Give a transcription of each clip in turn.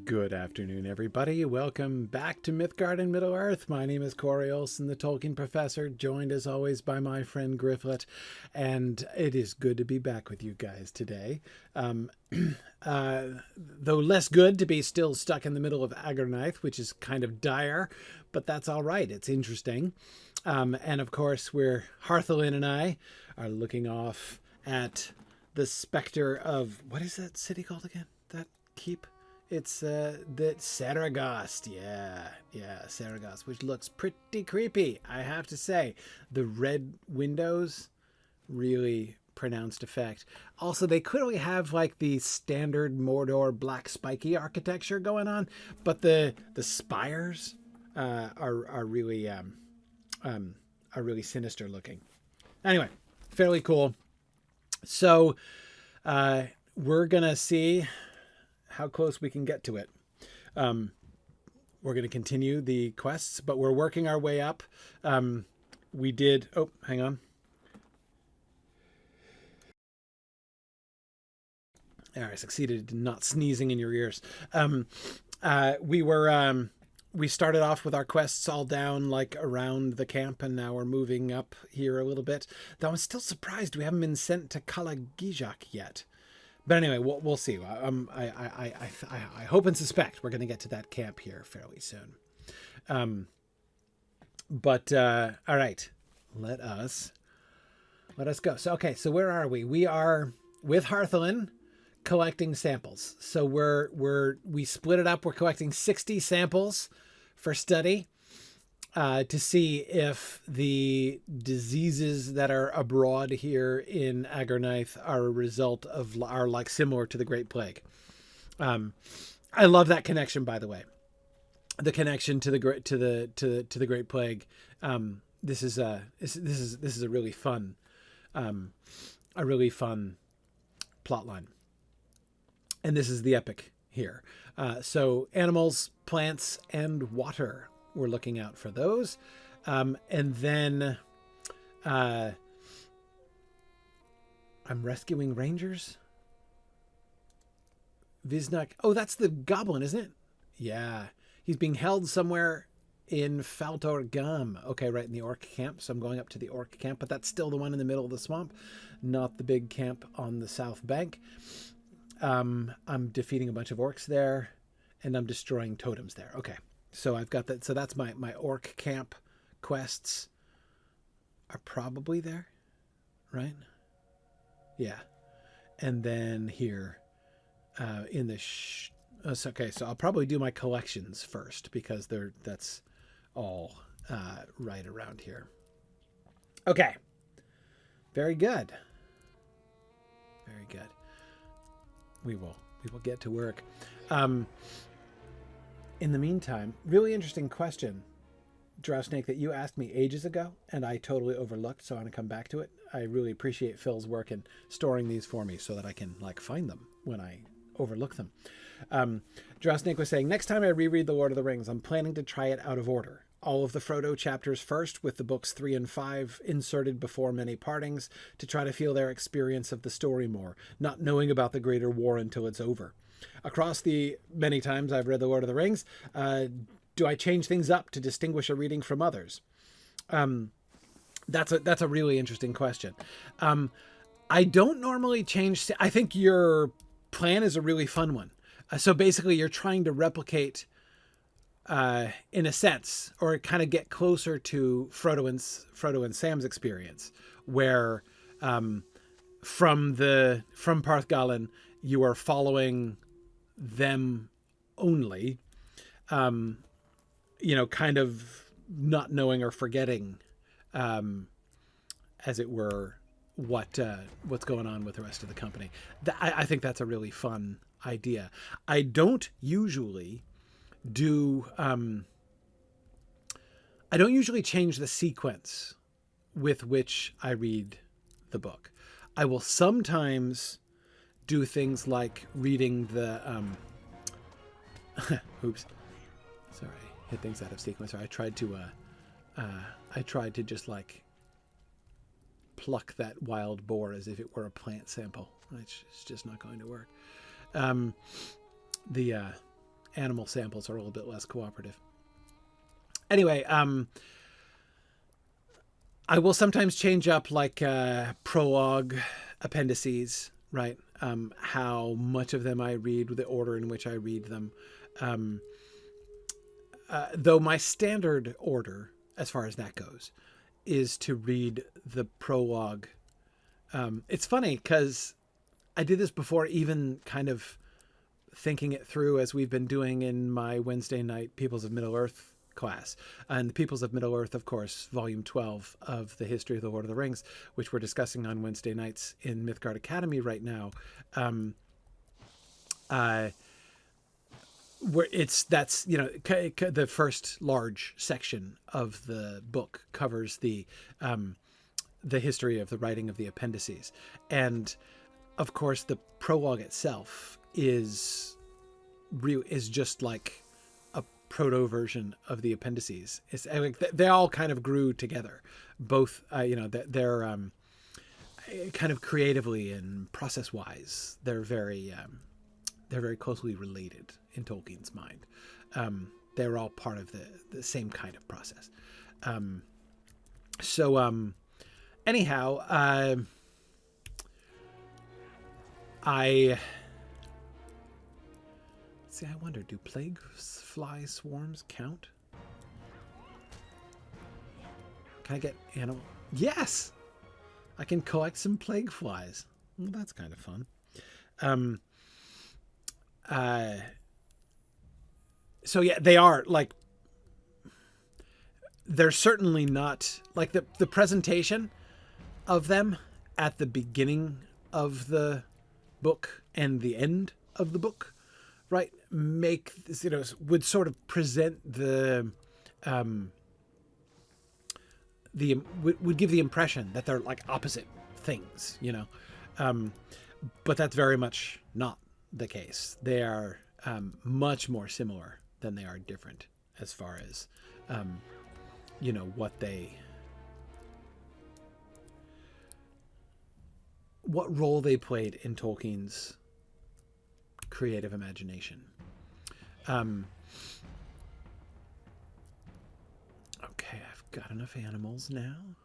Good afternoon, everybody. Welcome back to Mythgard in Middle-earth. My name is Corey Olson, the Tolkien professor, joined as always by my friend Gryfflet, and it is good to be back with you guys today. Though less good to be still stuck in the middle of Agernaith, which is kind of dire, but that's all right. It's interesting. And of course, Harthalín and I are looking off at the specter of, what is that city called again? That keep? It's the Saragast. Yeah, Saragast, which looks pretty creepy, I have to say. The red windows, really pronounced effect. Also, they clearly have like the standard Mordor black spiky architecture going on, but the spires are really sinister looking. Anyway, fairly cool. So we're gonna see how close we can get to it. We're going to continue the quests, but we're working our way up. We did... Oh, hang on. There, I succeeded in not sneezing in your ears. We started off with our quests all down like around the camp, and now we're moving up here a little bit. Though I'm still surprised we haven't been sent to Kalagijak yet. But anyway, we'll see. I hope and suspect we're going to get to that camp here fairly soon. All right, let us go. So okay, so where are we? We are with Harthalín collecting samples. So we split it up. We're collecting 60 samples for study to see if the diseases that are abroad here in Agernaith are a result of, are like similar to the Great Plague. I love that connection, by the way. The connection to the Great Plague. This is a really fun plot line. And this is the epic here. So animals, plants, and water. We're looking out for those. And then I'm rescuing rangers. Viznak. Oh, that's the goblin, isn't it? Yeah. He's being held somewhere in Faltorgam. Okay, right in the Orc-camp. So I'm going up to the Orc-camp, but that's still the one in the middle of the swamp, not the big camp on the south bank. I'm defeating a bunch of orcs there, and I'm destroying totems there. Okay. So I've got that. So that's my Orc-camp quests are probably there, right? Yeah. And then here in the... okay, so I'll probably do my collections first because that's all right around here. Okay. Very good. Very good. We will get to work. In the meantime, really interesting question, Drúedain, that you asked me ages ago, and I totally overlooked, so I want to come back to it. I really appreciate Phil's work in storing these for me so that I can like find them when I overlook them. Drúedain was saying, next time I reread The Lord of the Rings, I'm planning to try it out of order. All of the Frodo chapters first, with the books 3 and 5 inserted before many partings, to try to feel their experience of the story more, not knowing about the greater war until it's over. Across the many times I've read The Lord of the Rings, do I change things up to distinguish a reading from others? That's a really interesting question. I don't normally change. I think your plan is a really fun one. So basically you're trying to replicate, in a sense, or kind of get closer to Frodo and Sam's experience, where from Parthgalen, you are following them only, kind of not knowing or forgetting, as it were, what's going on with the rest of the company. I think that's a really fun idea. I don't usually change the sequence with which I read the book. I will sometimes do things like reading the oops, sorry, hit things out of sequence. I tried to just like pluck that wild boar as if it were a plant sample, which is just not going to work. animal samples are a little bit less cooperative. Anyway, I will sometimes change up like prologue appendices, right? How much of them I read, the order in which I read them. Though my standard order, as far as that goes, is to read the prologue. It's funny because I did this before even kind of thinking it through, as we've been doing in my Wednesday night Peoples of Middle-earth class. And the Peoples of Middle-earth, of course, volume 12 of the history of the Lord of the Rings, which we're discussing on Wednesday nights in Mythgard Academy right now. Where that's the first large section of the book covers the history of the writing of the appendices, and of course the prologue itself is just like a proto version of the appendices. It's like they all kind of grew together, both they're kind of creatively and process wise they're very closely related in Tolkien's mind. They're all part of the same kind of process. Anyhow, I wonder, do plague fly swarms count? Can I get animal? Yes! I can collect some plague flies. Well, that's kind of fun. So yeah, they are like, they're certainly not like the presentation of them at the beginning of the book and the end of the book, right? Make this, would sort of present would give the impression that they're like opposite things, but that's very much not the case. They are much more similar than they are different as far as what role they played in Tolkien's creative imagination. Okay, I've got enough animals now.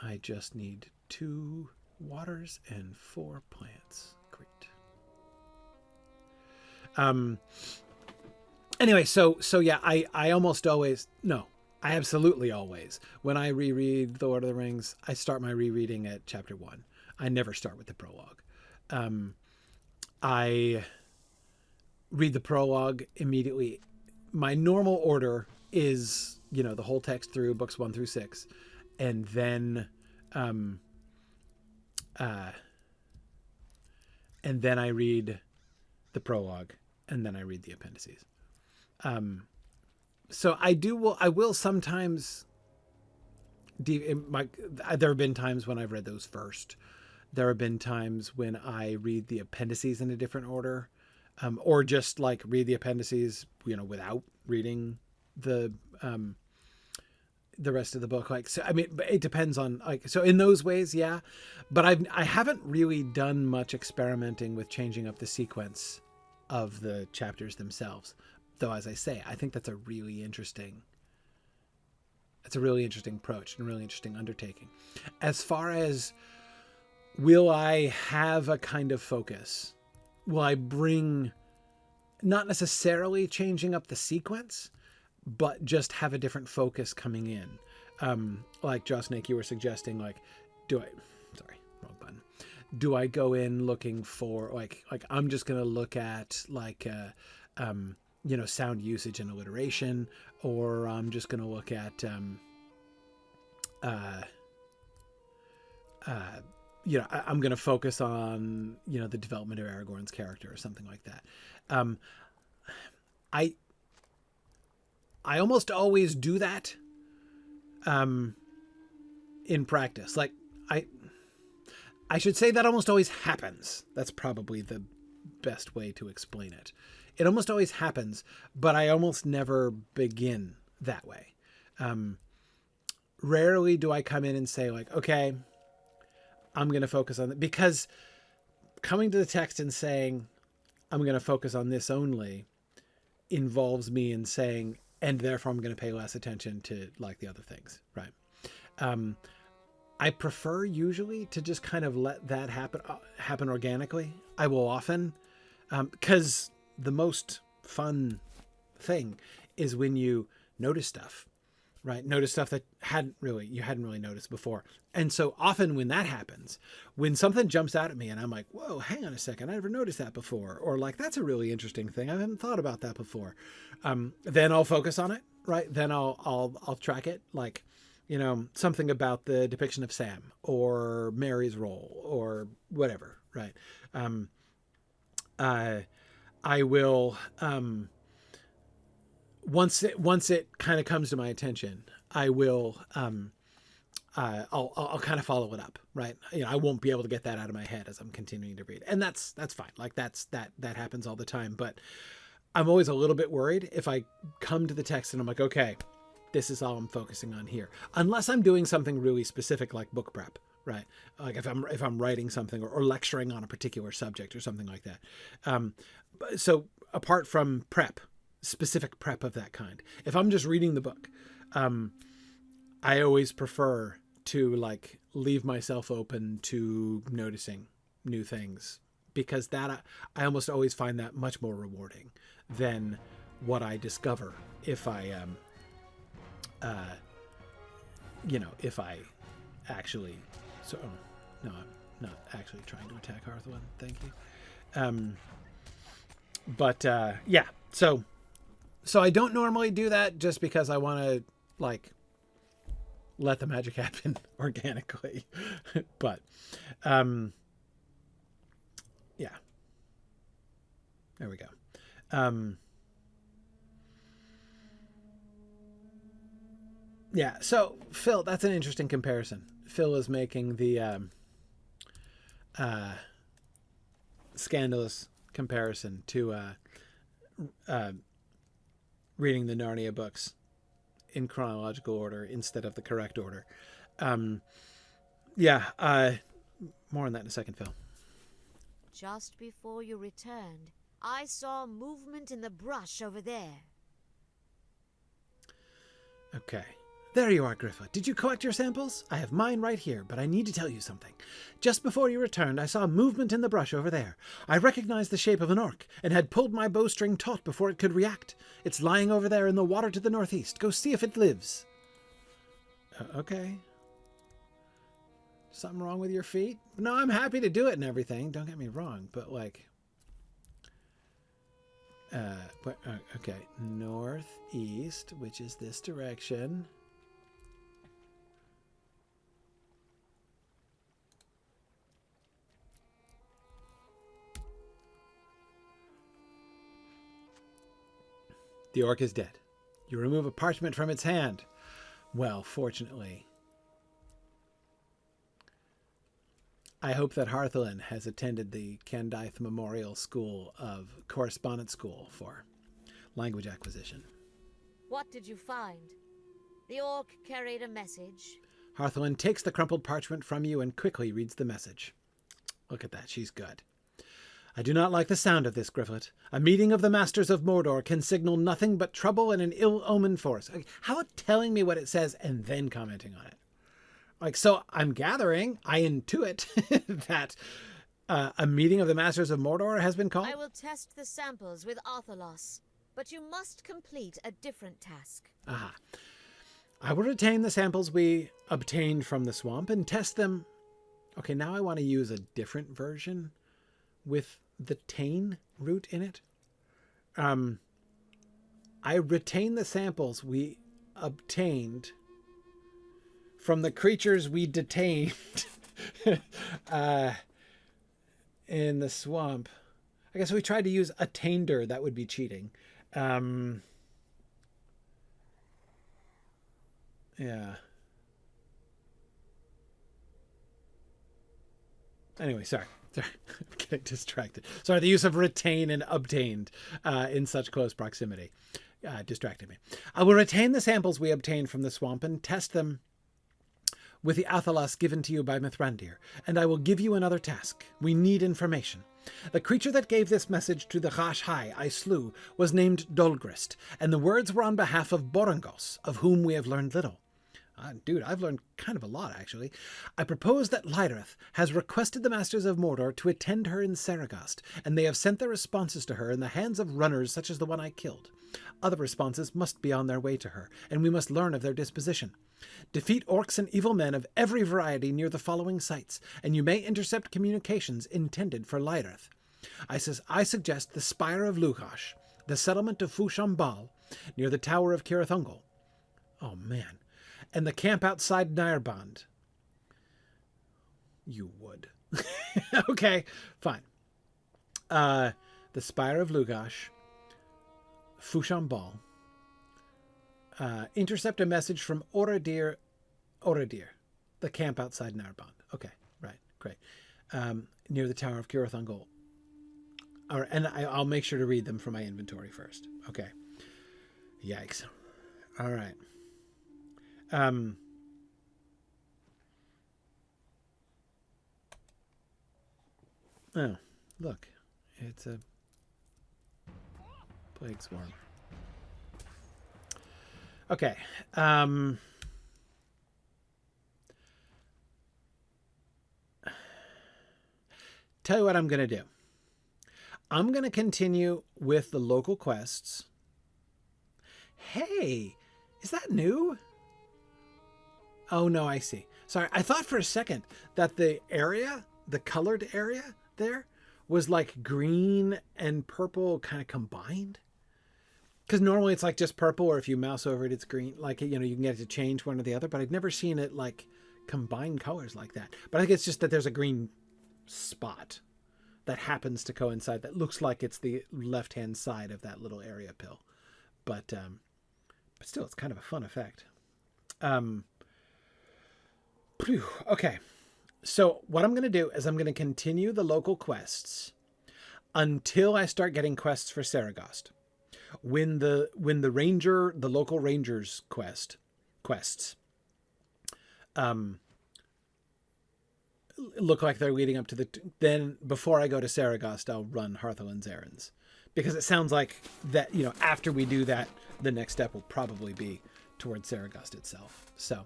I just need 2 waters and 4 plants. Great. Anyway, so yeah, I almost always, no, I absolutely always, when I reread The Lord of the Rings, I start my rereading at chapter 1. I never start with the prologue. I read the prologue immediately. My normal order is, the whole text through books 1 through 6, and then I read the prologue, and then I read the appendices. So I will sometimes there have been times when I've read those first. There have been times when I read the appendices in a different order, or just like read the appendices, without reading the rest of the book. Like, so, I mean, it depends on so in those ways, yeah, but I haven't really done much experimenting with changing up the sequence of the chapters themselves. Though, as I say, I think that's a really interesting approach and a really interesting undertaking. As far as, will I have a kind of focus? Will I bring, not necessarily changing up the sequence, but just have a different focus coming in? Like Josnik, you were suggesting, like, wrong button. Do I go in looking for, like I'm just going to look at like, sound usage and alliteration, or I'm just going to look at, I'm going to focus on, the development of Aragorn's character or something like that. I almost always do that, in practice. Like I should say that almost always happens. That's probably the best way to explain it. It almost always happens, but I almost never begin that way. Rarely do I come in and say, like, okay, I'm going to focus on that, because coming to the text and saying, I'm going to focus on this only, involves me in saying, and therefore I'm going to pay less attention to like the other things, right? I prefer usually to just kind of let that happen organically. I will often, because the most fun thing is when you notice stuff, right? Notice stuff that you hadn't really noticed before. And so often when that happens, when something jumps out at me and I'm like, whoa, hang on a second, I never noticed that before. Or like, that's a really interesting thing. I haven't thought about that before. Then I'll focus on it, right? Then I'll track it. Like, you know, something about the depiction of Sam or Mary's role or whatever, right? I will, once it kind of comes to my attention, I will, I'll kind of follow it up, right? You know, I won't be able to get that out of my head as I'm continuing to read, and that's fine. Like that happens all the time, but I'm always a little bit worried if I come to the text and I'm like, okay, this is all I'm focusing on here, unless I'm doing something really specific like book prep, right? Like if I'm writing something or lecturing on a particular subject or something like that. So apart from specific prep of that kind, if I'm just reading the book, I always prefer to like leave myself open to noticing new things, because that I almost always find that much more rewarding than what I discover if I if I actually, no, I'm not actually trying to attack Harthalín. Thank you. Yeah, so I don't normally do that just because I want to like let the magic happen organically. But, yeah, there we go. Yeah, so Phil, that's an interesting comparison. Phil is making the scandalous comparison to reading the Narnia books in chronological order instead of the correct order. More on that in a second, Phil. Just before you returned, I saw movement in the brush over there. Okay. There you are, Gryfflet. Did you collect your samples? I have mine right here, but I need to tell you something. Just before you returned, I saw movement in the brush over there. I recognized the shape of an orc and had pulled my bowstring taut before it could react. It's lying over there in the water to the northeast. Go see if it lives. Okay. Something wrong with your feet? No, I'm happy to do it and everything. Don't get me wrong, but like... okay. Northeast, which is this direction... The orc is dead. You remove a parchment from its hand. Well, fortunately, I hope that Harthalín has attended the Candaith Memorial School of Correspondence School for language acquisition. What did you find? The orc carried a message. Harthalín takes the crumpled parchment from you and quickly reads the message. Look at that, she's good. I do not like the sound of this, Gryfflet. A meeting of the masters of Mordor can signal nothing but trouble and an ill-omened force. How about telling me what it says and then commenting on it? Like, so I'm gathering, I intuit that a meeting of the masters of Mordor has been called. I will test the samples with Arthalos, but you must complete a different task. Aha. I will retain the samples we obtained from the swamp and test them. Okay, now I want to use a different version with the tain root in it. I retain the samples we obtained from the creatures we detained in the swamp. I guess if we tried to use attainder, that would be cheating. Yeah. Anyway, sorry. I'm getting distracted. Sorry, the use of retain and obtained in such close proximity distracted me. I will retain the samples we obtained from the swamp and test them with the Athalas given to you by Mithrandir, and I will give you another task. We need information. The creature that gave this message to the Gashai I slew was named Dolgrist, and the words were on behalf of Borangos, of whom we have learned little. Dude, I've learned kind of a lot, actually. I propose that Lhaereth has requested the Masters of Mordor to attend her in Saragast, and they have sent their responses to her in the hands of runners such as the one I killed. Other responses must be on their way to her, and we must learn of their disposition. Defeat orcs and evil men of every variety near the following sites, and you may intercept communications intended for Lhaereth. I suggest the Spire of Lugash, the settlement of Fushambal, near the Tower of Cirathungol. Oh, man. And the camp outside Nairband. You would. Okay, fine. The Spire of Lugash, Fushambal. Intercept a message from Oradir, the camp outside Nairband. Okay, right, great. Near the Tower of Cirathungol. And I'll make sure to read them from my inventory first. Okay. Yikes. All right. Oh, look. It's a plague swarm. Okay. Tell you what I'm going to do. I'm going to continue with the local quests. Hey, is that new? Oh, no, I see. Sorry, I thought for a second that the area, the colored area there, was like green and purple kind of combined. Because normally it's like just purple, or if you mouse over it, it's green. Like, you know, you can get it to change one or the other, but I've never seen it like combine colors like that. But I think it's just that there's a green spot that happens to coincide that looks like it's the left-hand side of that little area pill. But still, it's kind of a fun effect. Okay, so what I'm going to do is I'm going to continue the local quests until I start getting quests for Saragast. When the local rangers quests, look like they're leading up to then before I go to Saragast, I'll run Harthalín's errands, because it sounds like that, you know, after we do that, the next step will probably be towards Saragast itself. So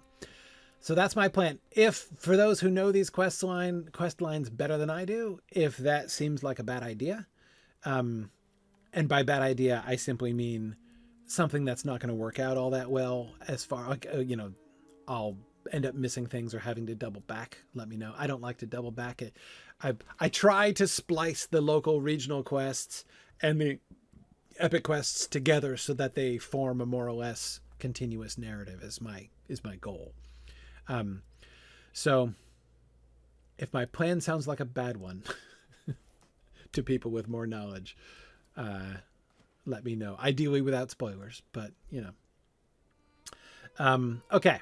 that's my plan. If, for those who know these quest lines better than I do, if that seems like a bad idea, and by bad idea, I simply mean something that's not going to work out all that well, as far, like, you know, I'll end up missing things or having to double back, let me know. I don't like to double back it. I try to splice the local regional quests and the epic quests together so that they form a more or less continuous narrative is my goal. So if my plan sounds like a bad one to people with more knowledge, let me know. Ideally without spoilers, but you know. Okay.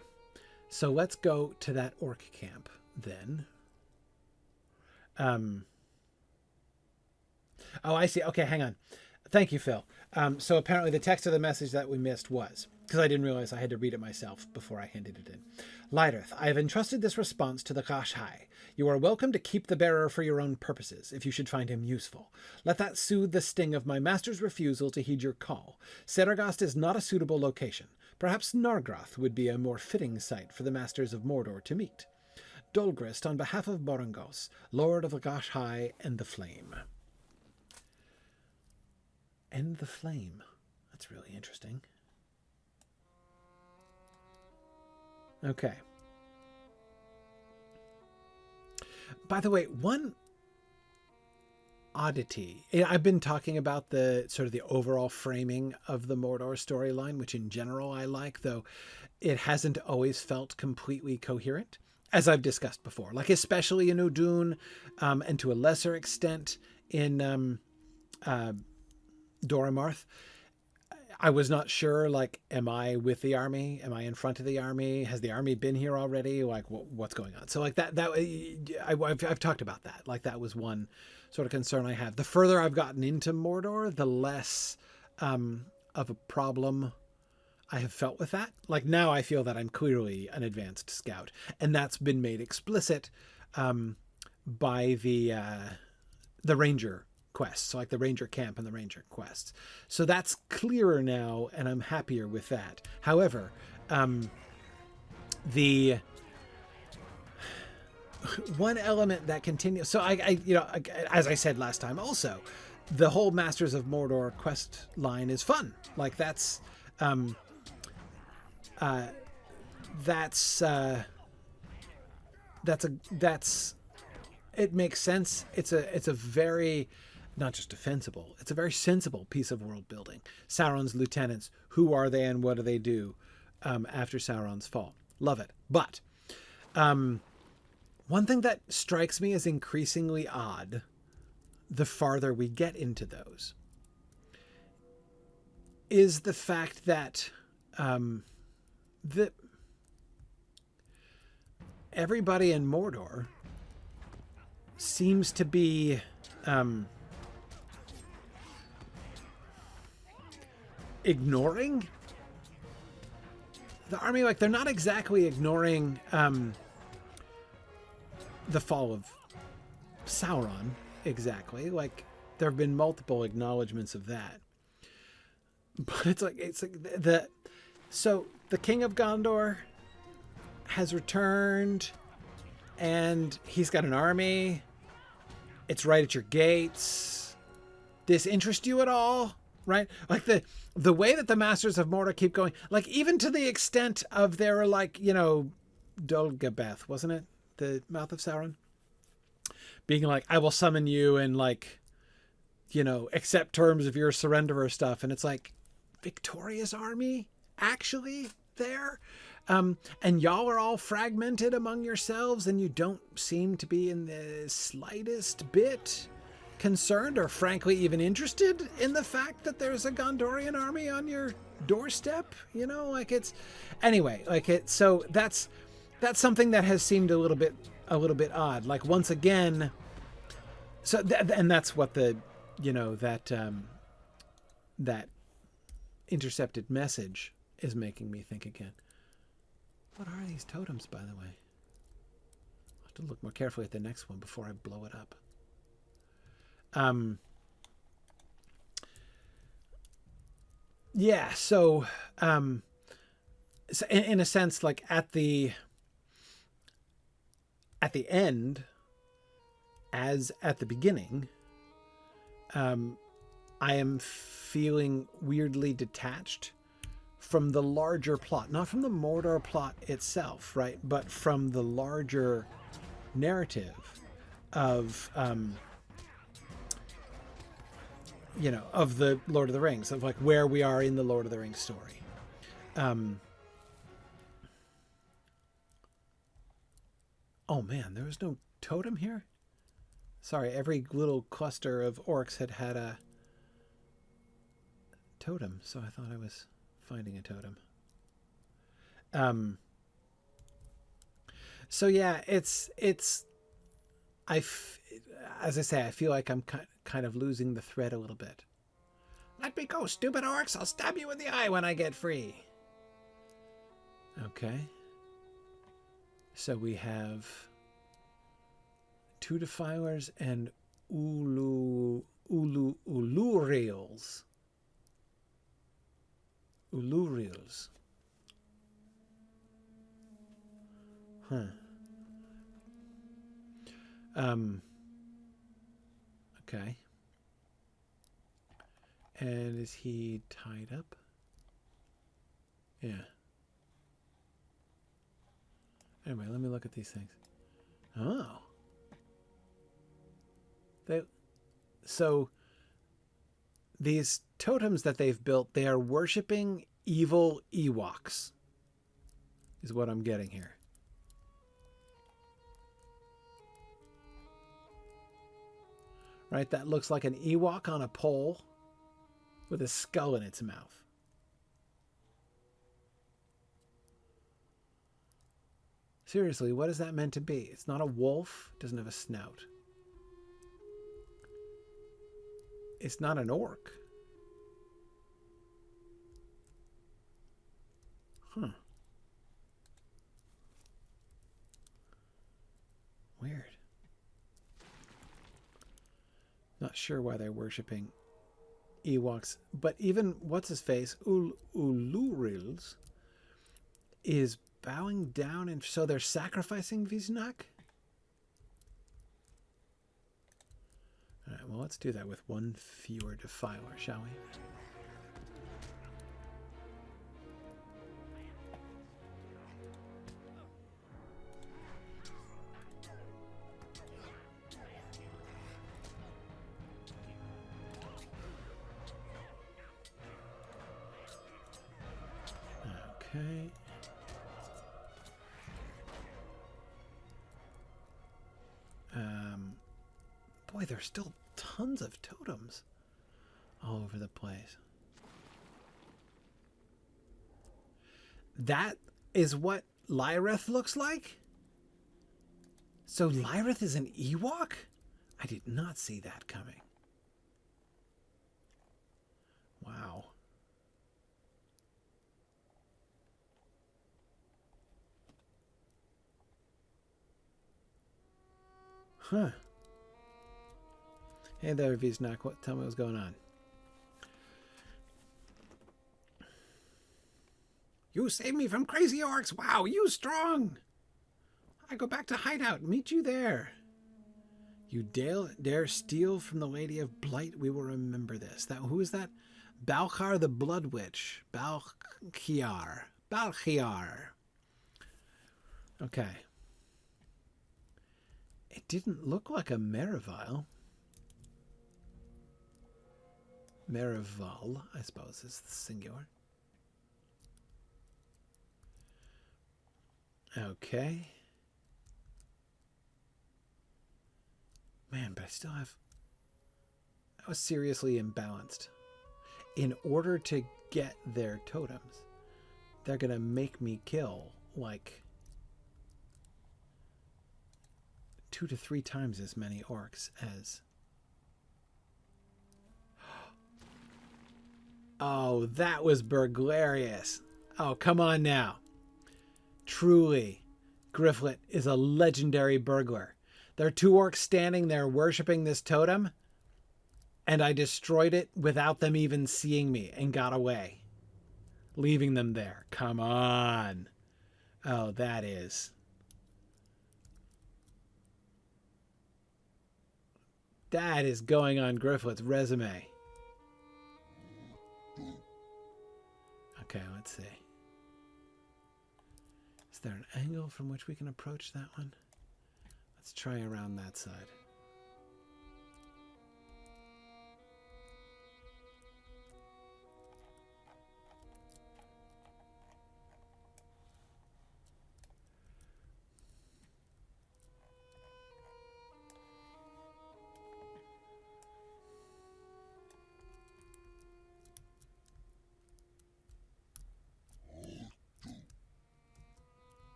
So let's go to that orc camp then. Oh, I see. Okay, hang on. Thank you, Phil. So apparently the text of the message that we missed was, because I didn't realize I had to read it myself before I handed it in. Lhaereth, I have entrusted this response to the Gashai. You are welcome to keep the bearer for your own purposes, if you should find him useful. Let that soothe the sting of my master's refusal to heed your call. Saragast is not a suitable location. Perhaps Nargroth would be a more fitting site for the masters of Mordor to meet. Dolgrist, on behalf of Borangos, Lord of the Gashai and the Flame. And the Flame. That's really interesting. Okay. By the way, one oddity. I've been talking about the sort of the overall framing of the Mordor storyline, which in general I like, though it hasn't always felt completely coherent, as I've discussed before, like especially in Udun, and to a lesser extent in Dorimarth. I was not sure, like, am I with the army? Am I in front of the army? Has the army been here already? Like, what's going on? So like I've talked about that. Like, that was one sort of concern I have. The further I've gotten into Mordor, the less of a problem I have felt with that. Like, now I feel that I'm clearly an advanced scout, and that's been made explicit by the the ranger quests, so like the ranger camp and the ranger quests. So that's clearer now, and I'm happier with that. However, the one element that continues, so I as I said last time, also the whole Masters of Mordor quest line is fun. Like that's it makes sense. It's a very, not just defensible, it's a very sensible piece of world building. Sauron's lieutenants, who are they and what do they do after Sauron's fall? Love it. But one thing that strikes me as increasingly odd the farther we get into those is the fact that everybody in Mordor seems to be ignoring the army. Like, they're not exactly ignoring the fall of Sauron exactly. Like, there have been multiple acknowledgments of that, but it's like so the King of Gondor has returned and he's got an army. It's right at your gates. This interest you at all? Right? Like the way that the Masters of Mordor keep going, like even to the extent of their, like, you know, Dol-Gabeth, wasn't it? The mouth of Sauron? Being like, I will summon you and, like, you know, accept terms of your surrender or stuff. And it's like, Victoria's army actually there? And y'all are all fragmented among yourselves and you don't seem to be in the slightest bit concerned or frankly even interested in the fact that there's a Gondorian army on your doorstep, you know, like it's anyway, like it. So that's something that has seemed a little bit odd. Like, once again, so and that's what the, you know, that intercepted message is making me think again. What are these totems, by the way? I'll have to look more carefully at the next one before I blow it up. Yeah, so in a sense, like at the end, as at the beginning, I am feeling weirdly detached from the larger plot, not from the Mordor plot itself, right? But from the larger narrative of, you know, of the Lord of the Rings, of like where we are in the Lord of the Rings story. Oh man, there was no totem here? Sorry, every little cluster of orcs had a totem, so I thought I was finding a totem. So yeah, it's as I say, I feel like I'm kind of losing the thread a little bit. Let me go, stupid orcs! I'll stab you in the eye when I get free. Okay. So we have 2 defilers and Ulurials. Ulurials. Huh. Okay. And is he tied up? Yeah. Anyway, let me look at these things. Oh. So these totems that they've built, they are worshipping evil Ewoks, is what I'm getting here. Right, that looks like an Ewok on a pole with a skull in its mouth. Seriously, what is that meant to be? It's not a wolf. It doesn't have a snout. It's not an orc. Huh. Weird. Not sure why they're worshipping Ewoks, but even what's-his-face, Ulurils, is bowing down, and so they're sacrificing Viznak? Alright, well, let's do that with one fewer defiler, shall we? Okay. Boy, there's still tons of totems all over the place. That is what Lhaereth looks like? So Lhaereth is an Ewok? I did not see that coming. Wow. Huh. Hey there, Visnak. Tell me what's going on. You saved me from crazy orcs. Wow, you strong. I go back to hideout. Meet you there. You dare steal from the Lady of Blight. We will remember this. Who is that? Balchar the Blood Witch. Balchiar. Okay. It didn't look like a Merivale. Merival, I suppose, is the singular. Okay. Man, but I still have... I was seriously imbalanced. In order to get their totems, they're going to make me kill, like, 2 to 3 times as many orcs as... Oh, that was burglarious. Oh, come on now. Truly, Gryfflet is a legendary burglar. There are 2 orcs standing there worshipping this totem, and I destroyed it without them even seeing me and got away, leaving them there. Come on. Oh, that is... That is going on Gryfflet's resume. Okay, let's see. Is there an angle from which we can approach that one? Let's try around that side.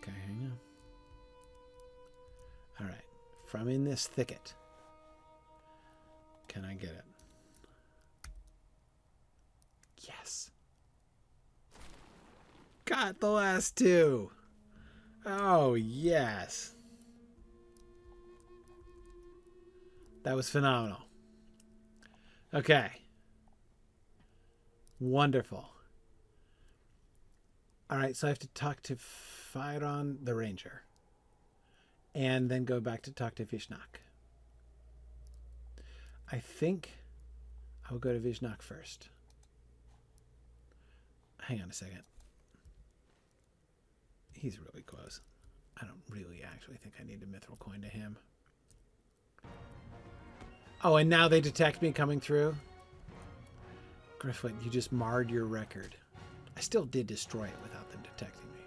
Okay, hang on. All right, from in this thicket. Can I get it? Yes. Got the last 2. Oh, yes. That was phenomenal. Okay. Wonderful. All right, so I have to talk to Faeron the Ranger. And then go back to talk to Visnak. I think I will go to Visnak first. Hang on a second. He's really close. I don't really actually think I need a mithril coin to him. Oh, and now they detect me coming through? Gryfflet, you just marred your record. I still did destroy it without them detecting me.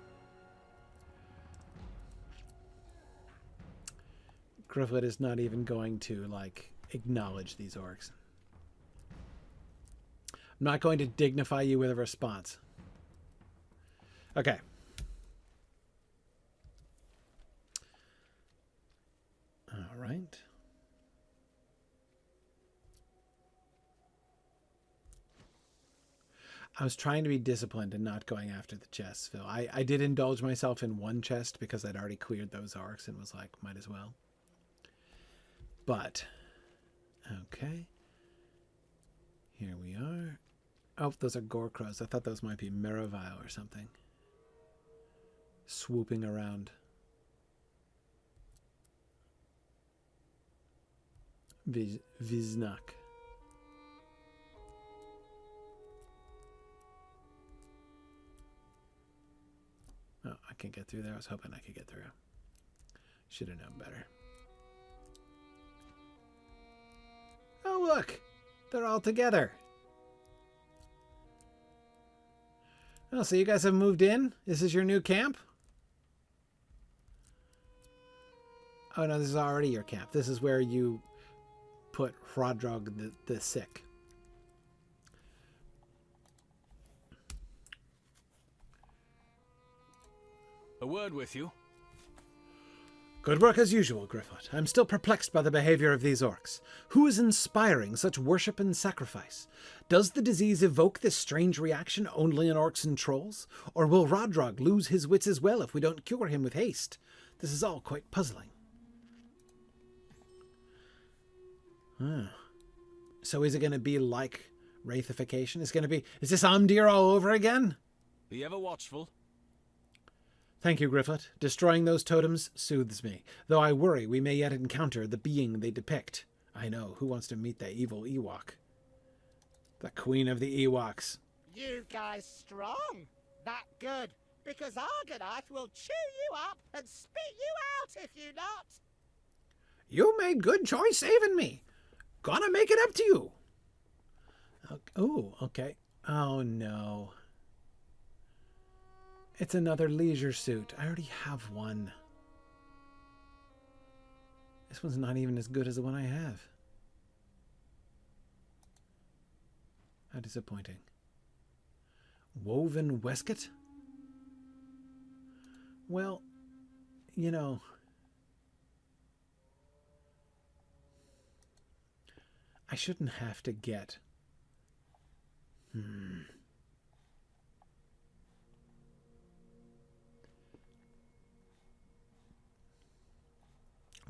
Gryfflet is not even going to, like, acknowledge these orcs. I'm not going to dignify you with a response. Okay. All right. I was trying to be disciplined and not going after the chests, Phil. I did indulge myself in one chest because I'd already cleared those orcs and was like, might as well. But, okay. Here we are. Oh, those are gore crows. I thought those might be Merivile or something. Swooping around. Viznak. Oh, I can't get through there. I was hoping I could get through. Should have known better. Oh, look! They're all together. Oh, so you guys have moved in? This is your new camp? Oh, no, this is already your camp. This is where you put Rhadrog the sick. A word with you. Good work as usual, Gryfflet. I'm still perplexed by the behavior of these orcs. Who is inspiring such worship and sacrifice? Does the disease evoke this strange reaction only in orcs and trolls? Or will Rodrog lose his wits as well if we don't cure him with haste? This is all quite puzzling. So is it going to be like Wraithification? Is this Amdir all over again? Be ever watchful. Thank you, Gryfflet. Destroying those totems soothes me, though I worry we may yet encounter the being they depict. I know, who wants to meet the evil Ewok? The queen of the Ewoks. You guys strong. That good. Because Argonite will chew you up and spit you out if you not. You made good choice saving me. Gonna make it up to you. Oh, okay. Oh, no. It's another leisure suit. I already have one. This one's not even as good as the one I have. How disappointing. Woven waistcoat? Well, you know, I shouldn't have to get... I'm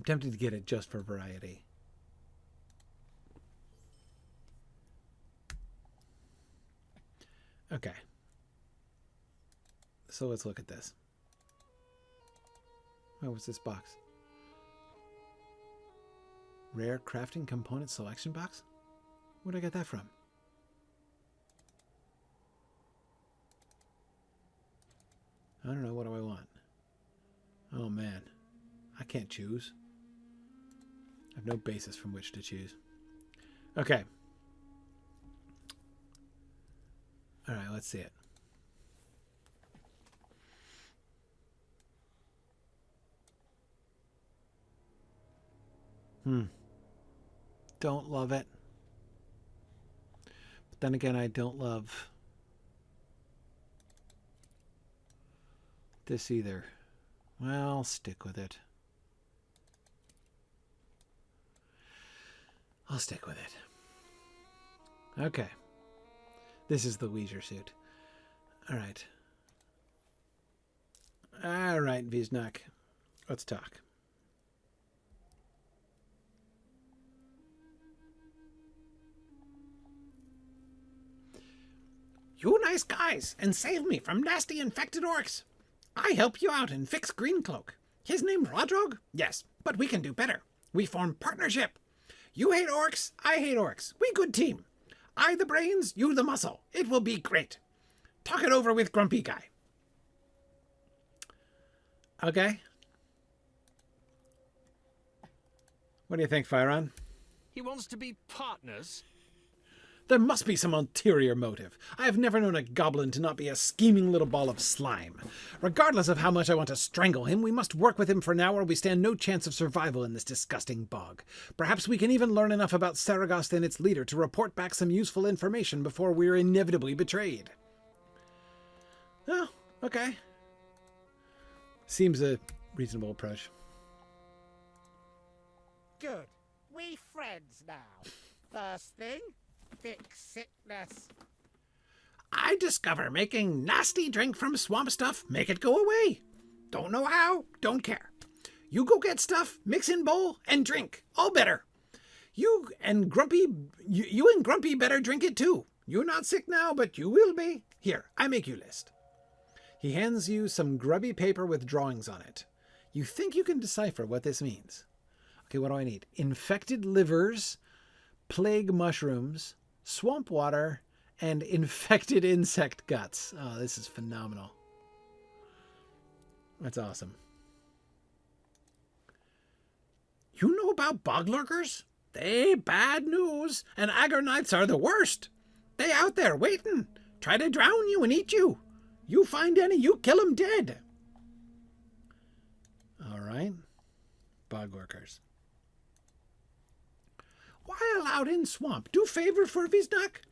tempted to get it just for variety. Okay. So let's look at this. Oh, what's this box? Rare crafting component selection box? Where'd I get that from? I don't know. What do I want? Oh, man. I can't choose. I have no basis from which to choose. Okay. All right, let's see it. Don't love it. But then again, I don't love this either. Well, I'll stick with it. I'll stick with it. Okay. This is the leisure suit. All right. All right, Visnak. Let's talk. You nice guys, and save me from nasty infected orcs. I help you out and fix Greencloak. His name Rodrog? Yes, but we can do better. We form partnership. You hate orcs, I hate orcs. We good team. I the brains, you the muscle. It will be great. Talk it over with Grumpy Guy. Okay. What do you think, Faeron? He wants to be partners. There must be some ulterior motive. I have never known a goblin to not be a scheming little ball of slime. Regardless of how much I want to strangle him, we must work with him for now or we stand no chance of survival in this disgusting bog. Perhaps we can even learn enough about Saragost and its leader to report back some useful information before we're inevitably betrayed. Oh, okay. Seems a reasonable approach. Good. We friends now. First thing, fix sickness. I discover making nasty drink from swamp stuff make it go away. Don't know how, don't care. You go get stuff, mix in bowl, and drink. All better. You and Grumpy better drink it too. You're not sick now, but you will be. Here, I make you list. He hands you some grubby paper with drawings on it. You think you can decipher what this means. Okay, what do I need? Infected livers, plague mushrooms, swamp water, and infected insect guts. Oh, this is phenomenal. That's awesome. You know about bog lurkers? They bad news, and aggernites are the worst. They out there waiting, try to drown you and eat you. You find any, you kill 'em dead. All right. Bog lurkers. While out in swamp, do favor for Viznak.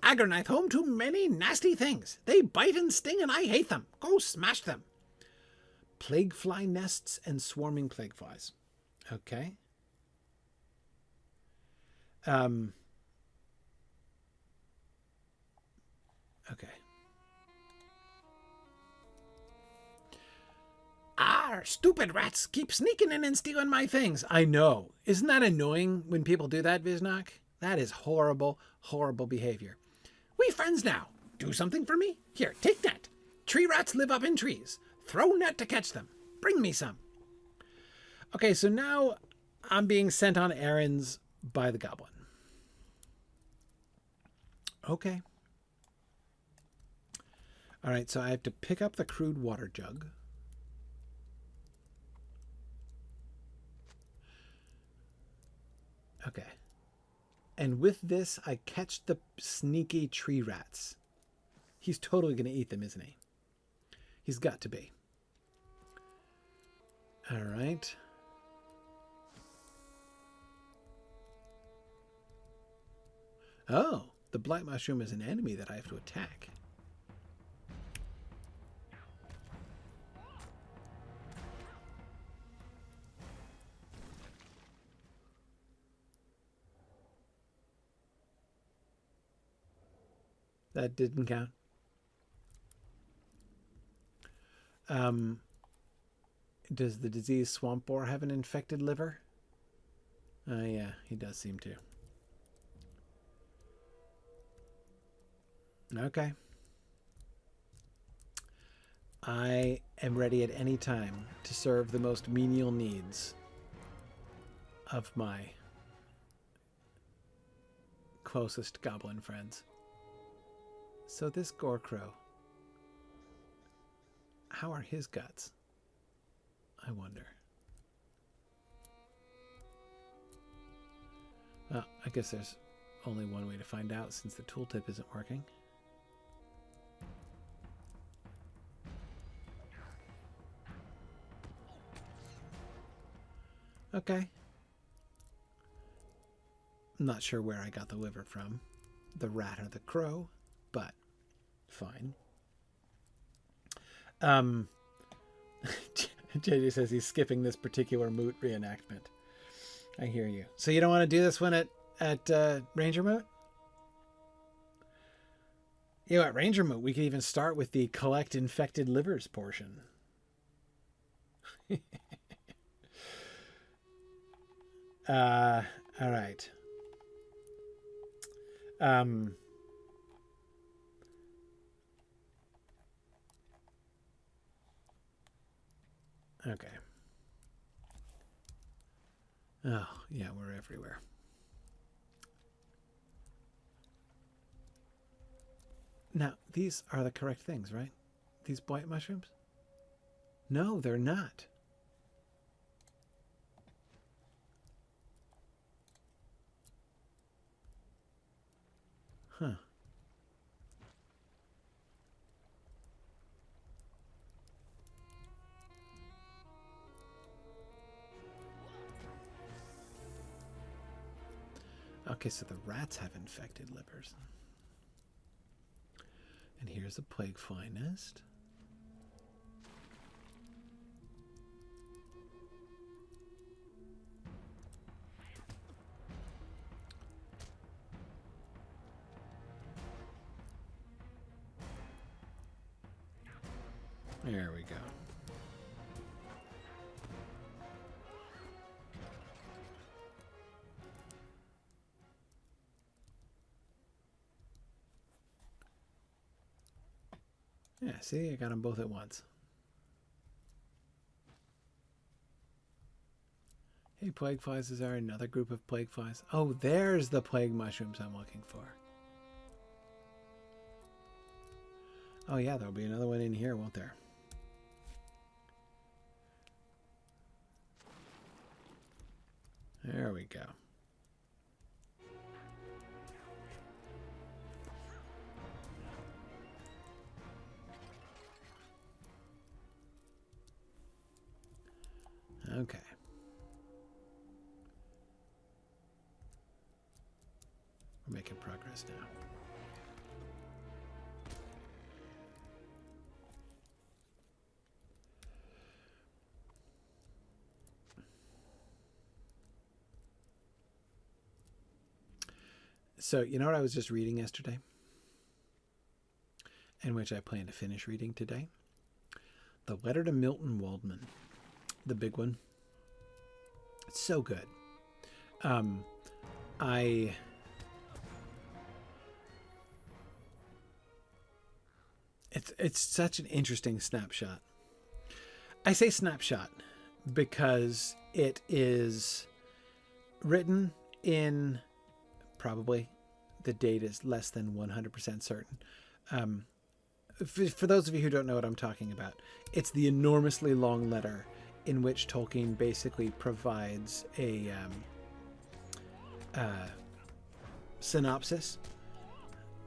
Aggernight home to many nasty things. They bite and sting, and I hate them. Go smash them. Plague fly nests and swarming plague flies. Okay. Okay. Stupid rats keep sneaking in and stealing my things. I know. Isn't that annoying when people do that, Visnak? That is horrible, horrible behavior. We friends now. Do something for me? Here, take net. Tree rats live up in trees. Throw net to catch them. Bring me some. Okay, so now I'm being sent on errands by the goblin. Okay. All right, so I have to pick up the crude water jug. Okay. And with this, I catch the sneaky tree rats. He's totally going to eat them, isn't he? He's got to be. All right. Oh, the black mushroom is an enemy that I have to attack. That didn't count. Does the diseased swamp boar have an infected liver? Yeah, he does seem to. Okay. I am ready at any time to serve the most menial needs of my closest goblin friends. So this Gorkrow, how are his guts? I wonder. Well, I guess there's only one way to find out since the tooltip isn't working. Okay. I'm not sure where I got the liver from, the rat or the crow, but fine. JJ says he's skipping this particular moot reenactment. I hear you. So you don't want to do this one at Ranger Moot? You know, at Ranger Moot, we could even start with the collect infected livers portion. All right. Okay. Oh, yeah, we're everywhere. Now, these are the correct things, right? These blight mushrooms? No, they're not. Huh. Okay, so the rats have infected livers. And here's a plague fly nest. There we go. Yeah, see, I got them both at once. Hey, plague flies, is there another group of plague flies? Oh, there's the plague mushrooms I'm looking for. Oh yeah, there'll be another one in here, won't there? There we go. Okay. We're making progress now. So, you know what I was just reading yesterday? And which I plan to finish reading today? The Letter to Milton Waldman. The big one. It's so good. It's such an interesting snapshot. I say snapshot because it is written in, probably the date is less than 100% certain. For those of you who don't know what I'm talking about, it's the enormously long letter in which Tolkien basically provides a synopsis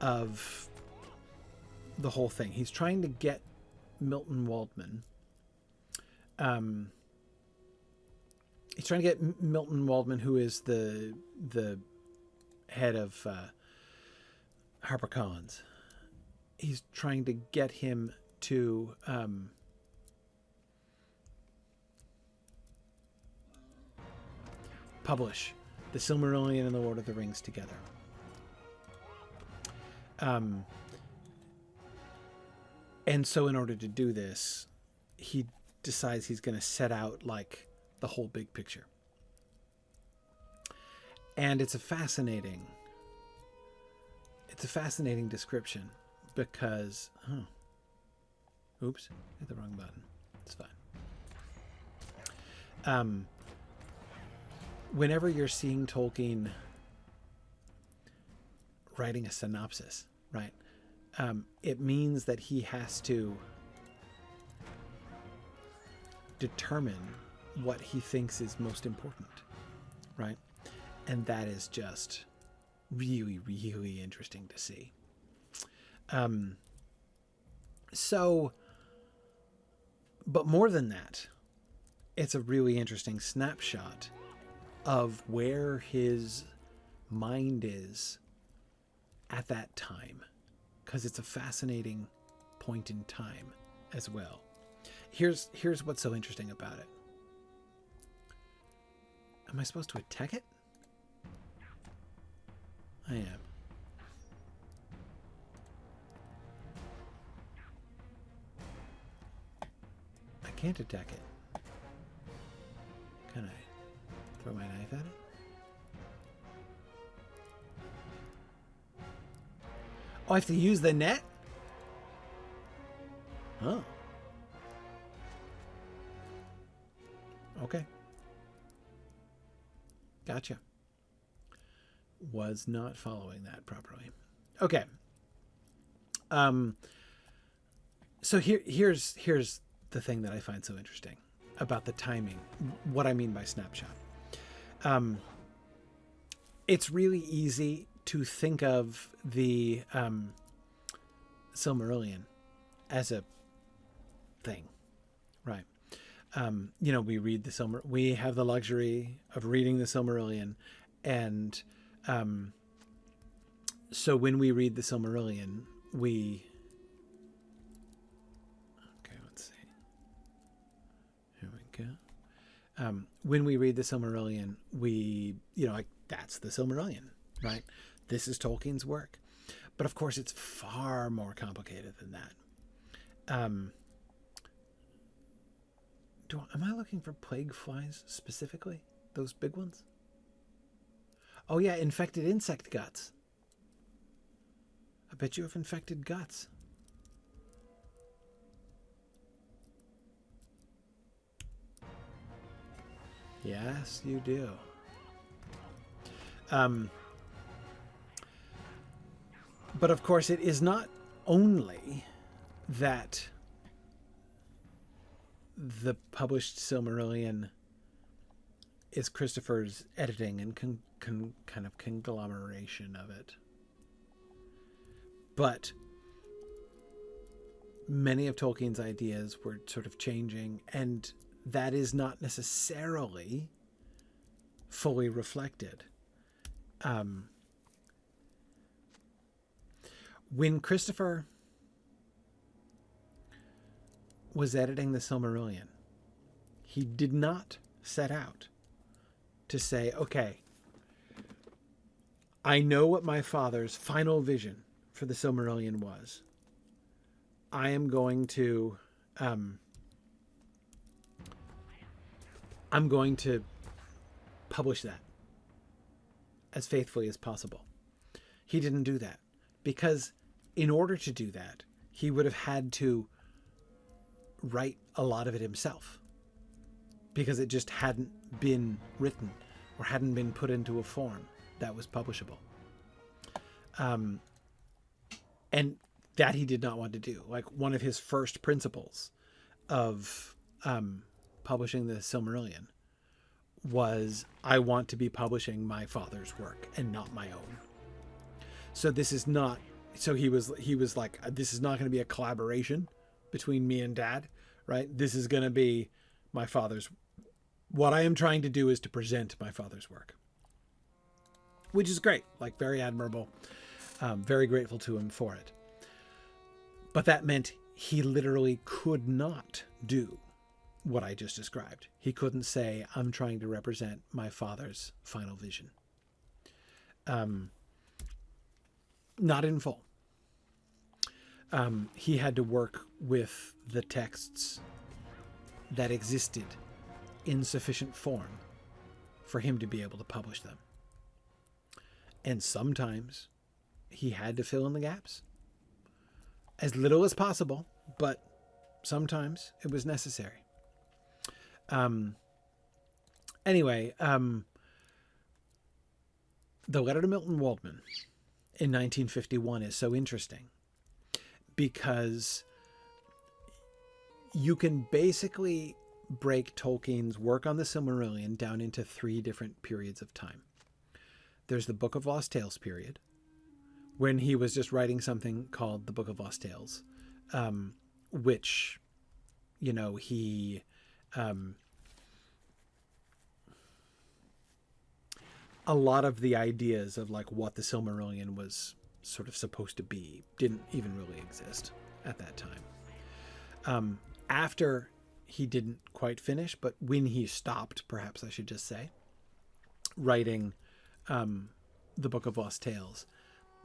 of the whole thing. He's trying to get Milton Waldman. He's trying to get Milton Waldman, who is the head of HarperCollins. He's trying to get him to publish the Sylmarillion and the Lord of the Rings together. And so in order to do this, he decides he's going to set out like the whole big picture. And it's a fascinating description because, oops, hit the wrong button. It's fine. Whenever you're seeing Tolkien writing a synopsis, right? It means that he has to determine what he thinks is most important, right? And that is just really, really interesting to see. But more than that, it's a really interesting snapshot of where his mind is at that time, because it's a fascinating point in time as well. Here's what's so interesting about it. Am I supposed to attack it? I am. I can't attack it. Can I throw my knife at it? Oh, I have to use the net? Oh. Okay. Gotcha. Was not following that properly. Okay. So here's the thing that I find so interesting about the timing. What I mean by snapshot. It's really easy to think of the Sylmarillion as a thing, right? We read the we have the luxury of reading the Sylmarillion, and so when we read the Sylmarillion, let's see. Here we go. When we read the Sylmarillion, that's the Sylmarillion, right? This is Tolkien's work. But of course, it's far more complicated than that. Am I looking for plague flies specifically? Those big ones? Oh yeah, infected insect guts. I bet you have infected guts. Yes, you do. But of course, it is not only that the published Sylmarillion is Christopher's editing and kind of conglomeration of it. But many of Tolkien's ideas were sort of changing, and that is not necessarily fully reflected. When Christopher was editing the Sylmarillion, he did not set out to say, okay, I know what my father's final vision for the Sylmarillion was. I am going to publish that as faithfully as possible. He didn't do that, because in order to do that, he would have had to write a lot of it himself, because it just hadn't been written or hadn't been put into a form that was publishable. And that he did not want to do. Like, one of his first principles of publishing the Sylmarillion was, I want to be publishing my father's work and not my own. So this is not, so he was like, this is not going to be a collaboration between me and Dad, right? This is going to be my father's. What I am trying to do is to present my father's work, which is great, like very admirable. Very grateful to him for it. But that meant he literally could not do what I just described. He couldn't say, I'm trying to represent my father's final vision. Not in full. He had to work with the texts that existed in sufficient form for him to be able to publish them. And sometimes he had to fill in the gaps. As little as possible, but sometimes it was necessary. Anyway, the letter to Milton Waldman in 1951 is so interesting because you can basically break Tolkien's work on the Silmarillion down into 3 different periods of time. There's the Book of Lost Tales period, when he was just writing something called the Book of Lost Tales, which, you know, he... a lot of the ideas of like what the Silmarillion was sort of supposed to be didn't even really exist at that time. After he didn't quite finish, but when he stopped, perhaps I should just say, writing the Book of Lost Tales,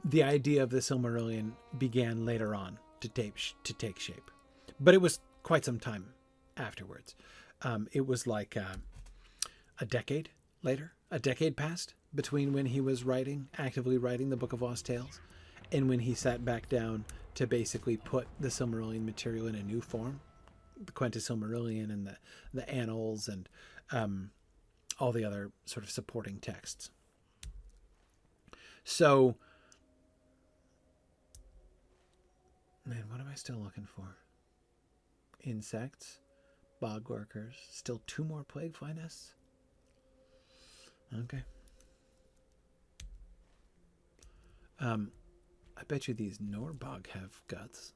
the idea of the Silmarillion began later on to take shape. But it was quite some time afterwards. It was like a decade later. A decade passed between when he was actively writing the Book of Lost Tales, and when he sat back down to basically put the Silmarillion material in a new form, the Quenta Silmarillion and the Annals and all the other sort of supporting texts. So, man, what am I still looking for? Insects, bog lurkers, still 2 more plague fly nests. Okay. I bet you these Norbog have guts.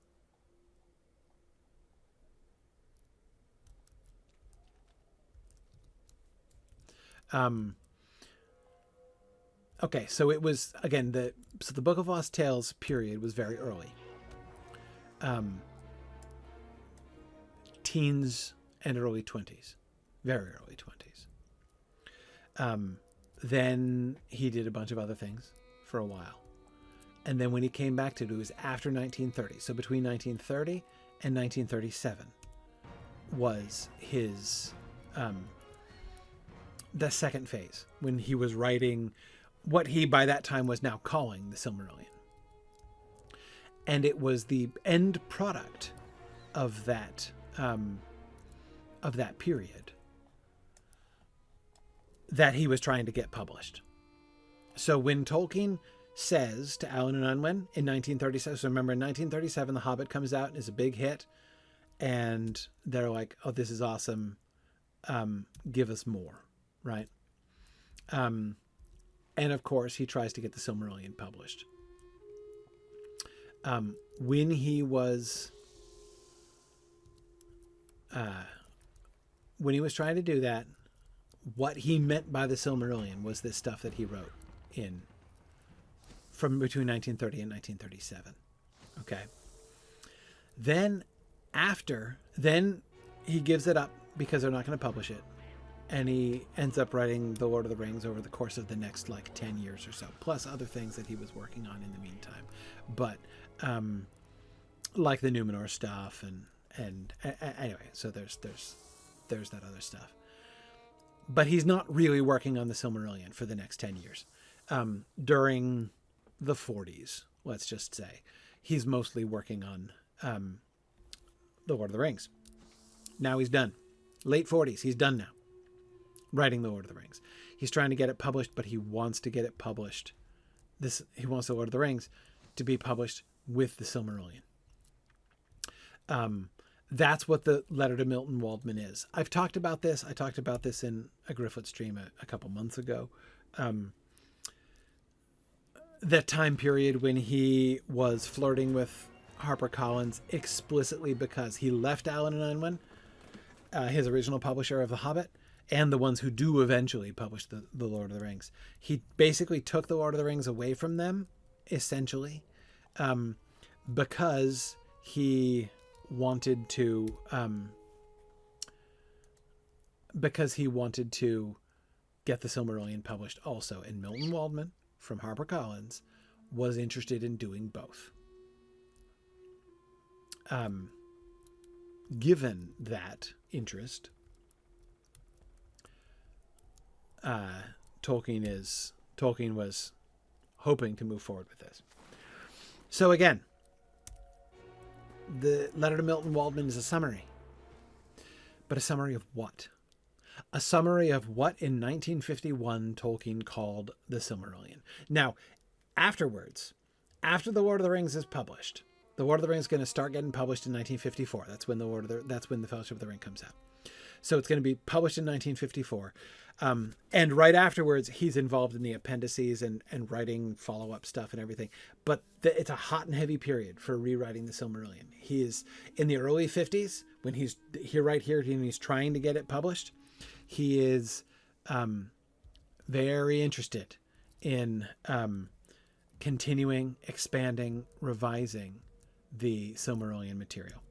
Okay, so it was, again, the Book of Lost Tales period was very early. Teens and early 20s. Very early 20s. Then he did a bunch of other things for a while. And then when he came back to it, it was after 1930. So between 1930 and 1937 was his, the second phase, when he was writing what he by that time was now calling the Silmarillion. And it was the end product of that period that he was trying to get published. So when Tolkien says to Allen and Unwin in 1937, so remember in 1937, The Hobbit comes out and is a big hit, and they're like, oh, this is awesome. Give us more, right? And of course, he tries to get the Silmarillion published. When he was trying to do that, what he meant by the Silmarillion was this stuff that he wrote from between 1930 and 1937. Okay. Then he gives it up because they're not going to publish it. And he ends up writing The Lord of the Rings over the course of the next 10 years or so, plus other things that he was working on in the meantime. But like the Numenor stuff and anyway, so there's that other stuff. But he's not really working on the Silmarillion for the next 10 years. During the 40s, let's just say, he's mostly working on The Lord of the Rings. Now he's done. Late 40s, he's done now. Writing The Lord of the Rings. He's trying to get it published, but he wants to get it published. He wants The Lord of the Rings to be published with the Silmarillion. That's what the letter to Milton Waldman is. I've talked about this. I talked about this in a Gryfflet stream a couple months ago. That time period when he was flirting with HarperCollins explicitly because he left Allen and Unwin, his original publisher of The Hobbit, and the ones who do eventually publish the Lord of the Rings. He basically took the Lord of the Rings away from them, essentially, because he wanted to get the Silmarillion published also. And Milton Waldman from HarperCollins was interested in doing both. Given that interest, Tolkien was hoping to move forward with this. So again, the letter to Milton Waldman is a summary. But a summary of what? A summary of what in 1951 Tolkien called the Silmarillion. Now, afterwards, after The Lord of the Rings is published, The Lord of the Rings is going to start getting published in 1954. That's when the Fellowship of the Ring comes out. So it's going to be published in 1954. And right afterwards, he's involved in the appendices and writing follow-up stuff and everything. But it's a hot and heavy period for rewriting the Silmarillion. He is in the early 50s when he's here and he's trying to get it published. He is very interested in continuing, expanding, revising the Silmarillion material.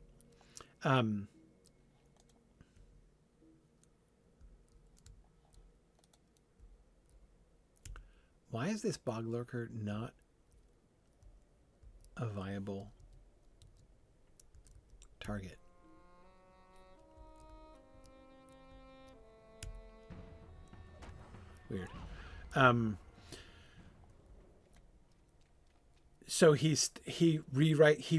Why is this bog lurker not a viable target? Weird. So he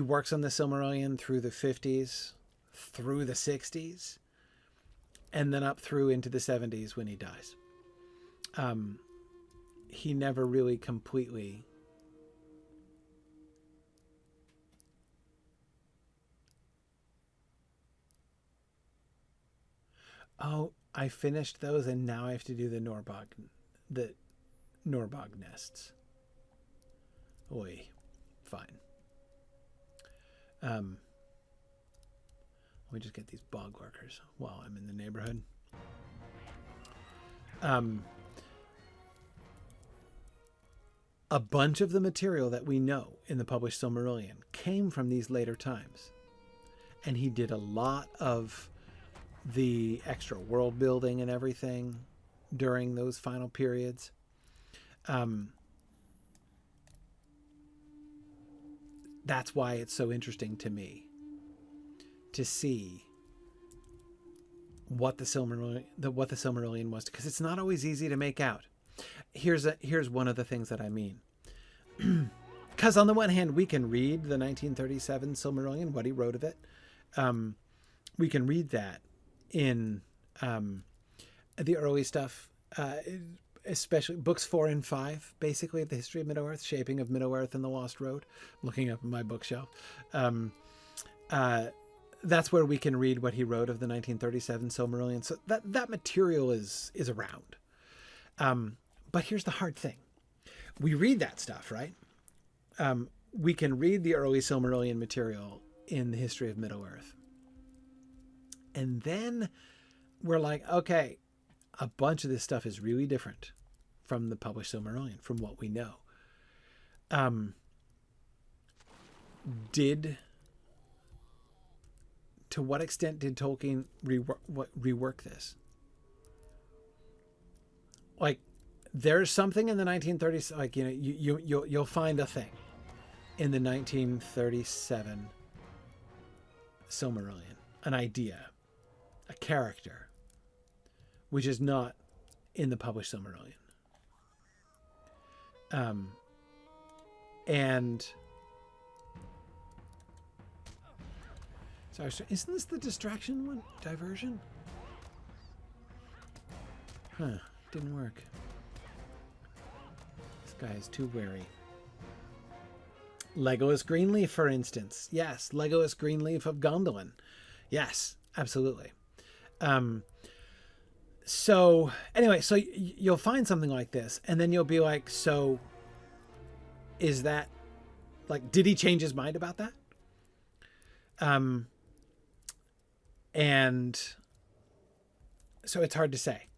works on the Silmarillion through the 50s, through the 60s, and then up through into the 70s when he dies. He never really completely I finished those and now I have to do the Norbog nests. Oy, fine. Let me just get these bog lurkers while I'm in the neighborhood. A bunch of the material that we know in the published Silmarillion came from these later times. And he did a lot of the extra world building and everything during those final periods. That's why it's so interesting to me to see what the Silmarillion was, because it's not always easy to make out. Here's one of the things that I mean. Because on the one hand, we can read the 1937 Silmarillion, what he wrote of it. We can read that in the early stuff especially books 4 and 5, basically, of the history of Middle-earth, Shaping of Middle-earth and the Lost Road, looking up in my bookshelf. That's where we can read what he wrote of the 1937 Sylmarillion. So that material is around. But here's the hard thing. We read that stuff, right? We can read the early Sylmarillion material in the history of Middle-earth. And then we're like, okay, a bunch of this stuff is really different from the published Sylmarillion, from what we know. To what extent did Tolkien rework this? Like, there's something in the 1930s, like, you know, you'll find a thing in the 1937 Sylmarillion, an idea, a character, which is not in the published Sylmarillion. And sorry, isn't this the distraction one? Diversion? Huh, didn't work. This guy is too wary. Legolas Greenleaf, for instance. Yes, Legolas Greenleaf of Gondolin. Yes, absolutely. So anyway, so you'll find something like this, and then you'll be like, so is that, like, did he change his mind about that? And so it's hard to say.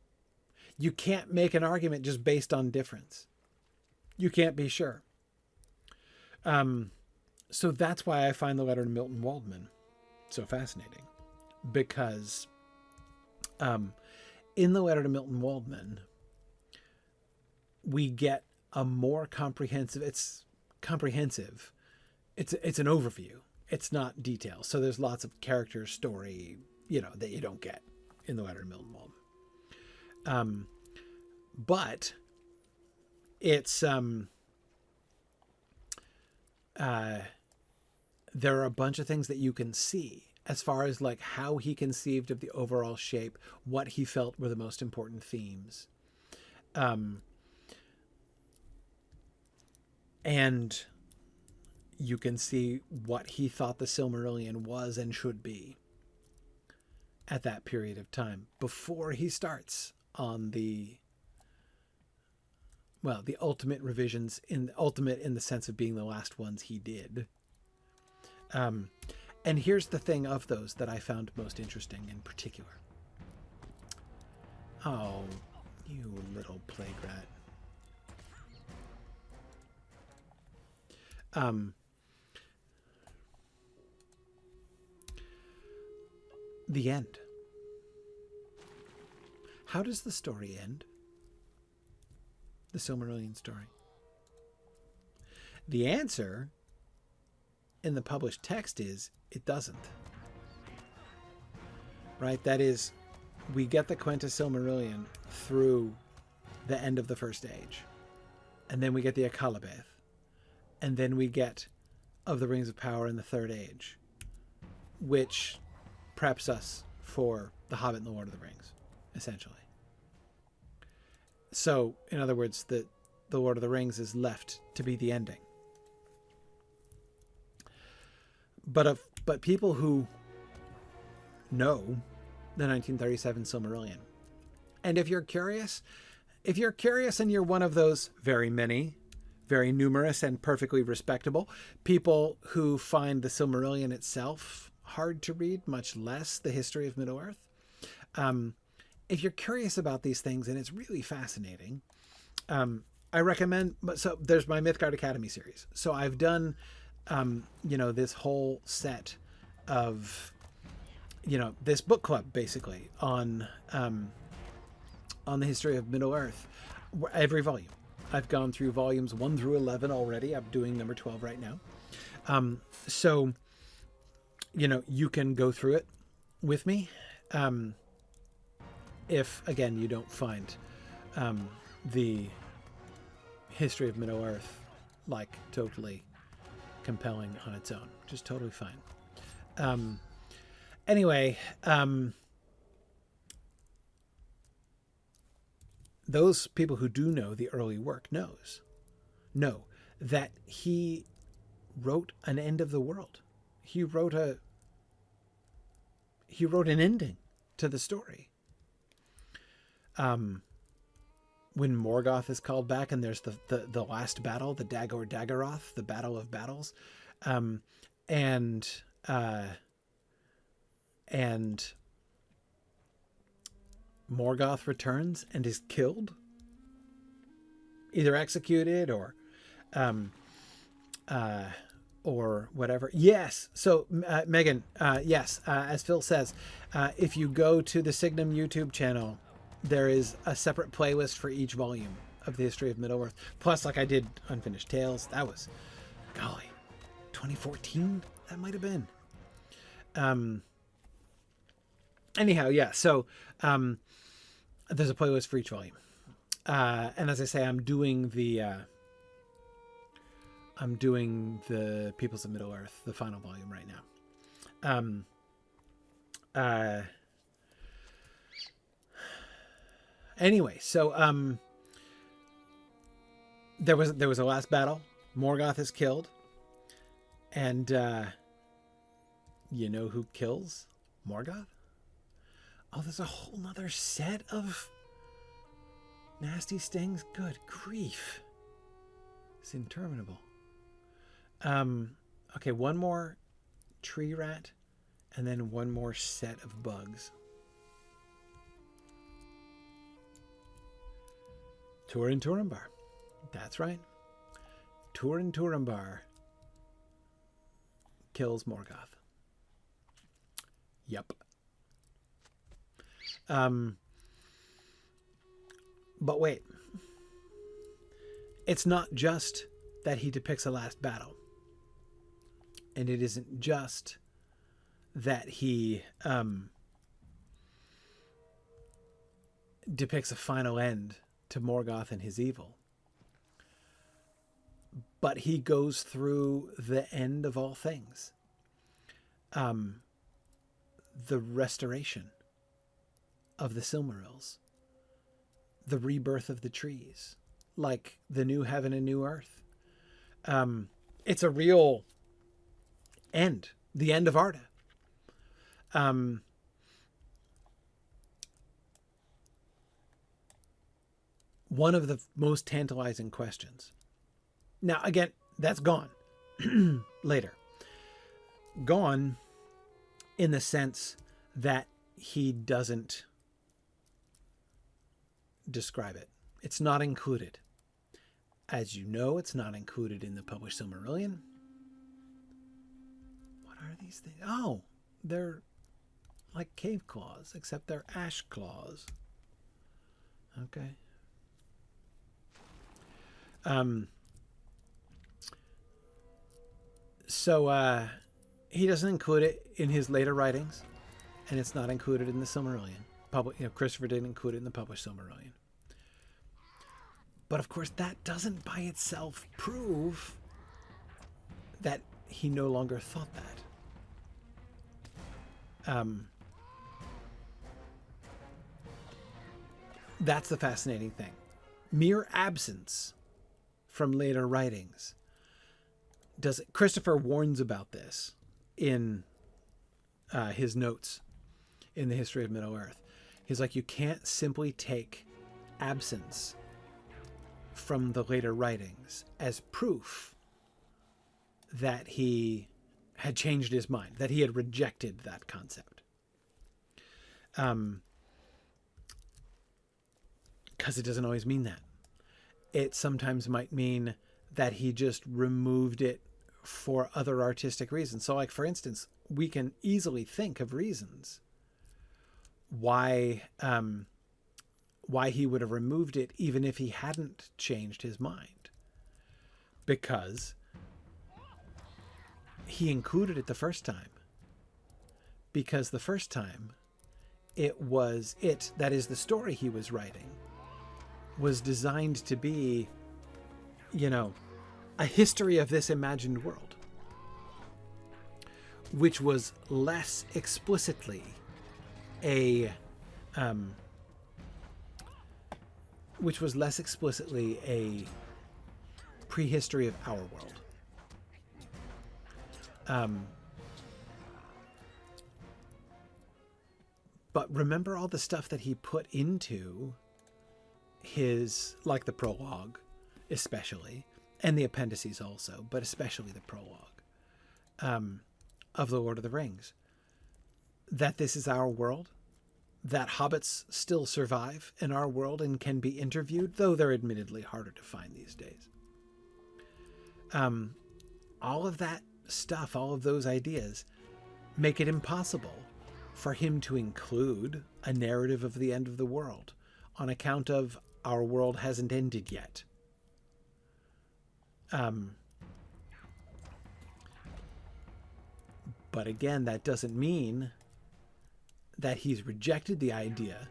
You can't make an argument just based on difference. You can't be sure. So that's why I find the letter to Milton Waldman so fascinating, because in the letter to Milton Waldman, we get a more comprehensive, it's comprehensive. It's an overview. It's not detail. So there's lots of character story, you know, that you don't get in the letter to Milton Waldman. But it's, there are a bunch of things that you can see as far as like how he conceived of the overall shape, what he felt were the most important themes. And you can see what he thought the Silmarillion was and should be at that period of time before he starts on the ultimate revisions, in the sense of being the last ones he did. And here's the thing of those that I found most interesting in particular. Oh, you little plague rat. The end. How does the story end? The Silmarillion story. The answer in the published text is it doesn't. Right? That is, we get the Quenta Silmarillion through the end of the First Age. And then we get the Akalabeth. And then we get Of the Rings of Power in the Third Age, which preps us for The Hobbit and the Lord of the Rings, essentially. So, in other words, the Lord of the Rings is left to be the ending. But people who know the 1937 Silmarillion, and if you're curious and you're one of those very many, very numerous and perfectly respectable people who find the Silmarillion itself hard to read, much less the history of Middle-earth, if you're curious about these things, and it's really fascinating, I recommend, so there's my Mythgard Academy series. So I've done, this whole set of, this book club basically on the history of Middle-earth, every volume. I've gone through volumes 1 through 11 already. I'm doing number 12 right now. So, you can go through it with me. If, again, you don't find the history of Middle-earth, like, totally compelling on its own. Just totally fine. Anyway, those people who do know the early work know that he wrote an end of the world. He wrote an ending to the story. When Morgoth is called back and there's the last battle, the Dagor-Daggerath, the Battle of Battles, and Morgoth returns and is killed, either executed or whatever. Yes. So Megan, yes, as Phil says, if you go to the Signum YouTube channel, there is a separate playlist for each volume of the history of Middle-earth. Plus, like I did Unfinished Tales, that was, golly, 2014? That might have been. Anyhow, yeah, so there's a playlist for each volume. And as I say, I'm doing the Peoples of Middle-earth, the final volume right now. Anyway, so there was a last battle. Morgoth is killed, and you know who kills Morgoth? Oh, there's a whole nother set of nasty stings. Good grief, it's interminable. Okay, one more tree rat, and then one more set of bugs. Turin Turambar. That's right. Turin Turambar kills Morgoth. Yup. But wait. It's not just that he depicts a last battle. And it isn't just that he depicts a final end to Morgoth and his evil. But he goes through the end of all things. The restoration of the Silmarils. The rebirth of the trees. Like the new heaven and new earth. It's a real end. The end of Arda. One of the most tantalizing questions. Now, again, that's gone later. Gone in the sense that he doesn't describe it. It's not included. As you know, it's not included in the published Sylmarillion. What are these things? Oh, they're like cave claws, except they're ash claws. Okay. So he doesn't include it in his later writings, and it's not included in the Sylmarillion. Christopher didn't include it in the published Sylmarillion. But of course, that doesn't by itself prove that he no longer thought that. That's the fascinating thing. Mere absence from later writings. Christopher warns about this in his notes in the history of Middle-earth. He's like, you can't simply take absence from the later writings as proof that he had changed his mind, that he had rejected that concept. Because it doesn't always mean that. It sometimes might mean that he just removed it for other artistic reasons. So, like, for instance, we can easily think of reasons why he would have removed it even if he hadn't changed his mind. Because he included it the first time. Because the first time, that is the story he was writing, was designed to be, a history of this imagined world, which was less explicitly a which was less explicitly a prehistory of our world. But remember all the stuff that he put into his, like the prologue, especially, and the appendices also, but especially the prologue of The Lord of the Rings. That this is our world, that hobbits still survive in our world and can be interviewed, though they're admittedly harder to find these days. All of that stuff, all of those ideas, make it impossible for him to include a narrative of the end of the world on account of our world hasn't ended yet. But again, that doesn't mean that he's rejected the idea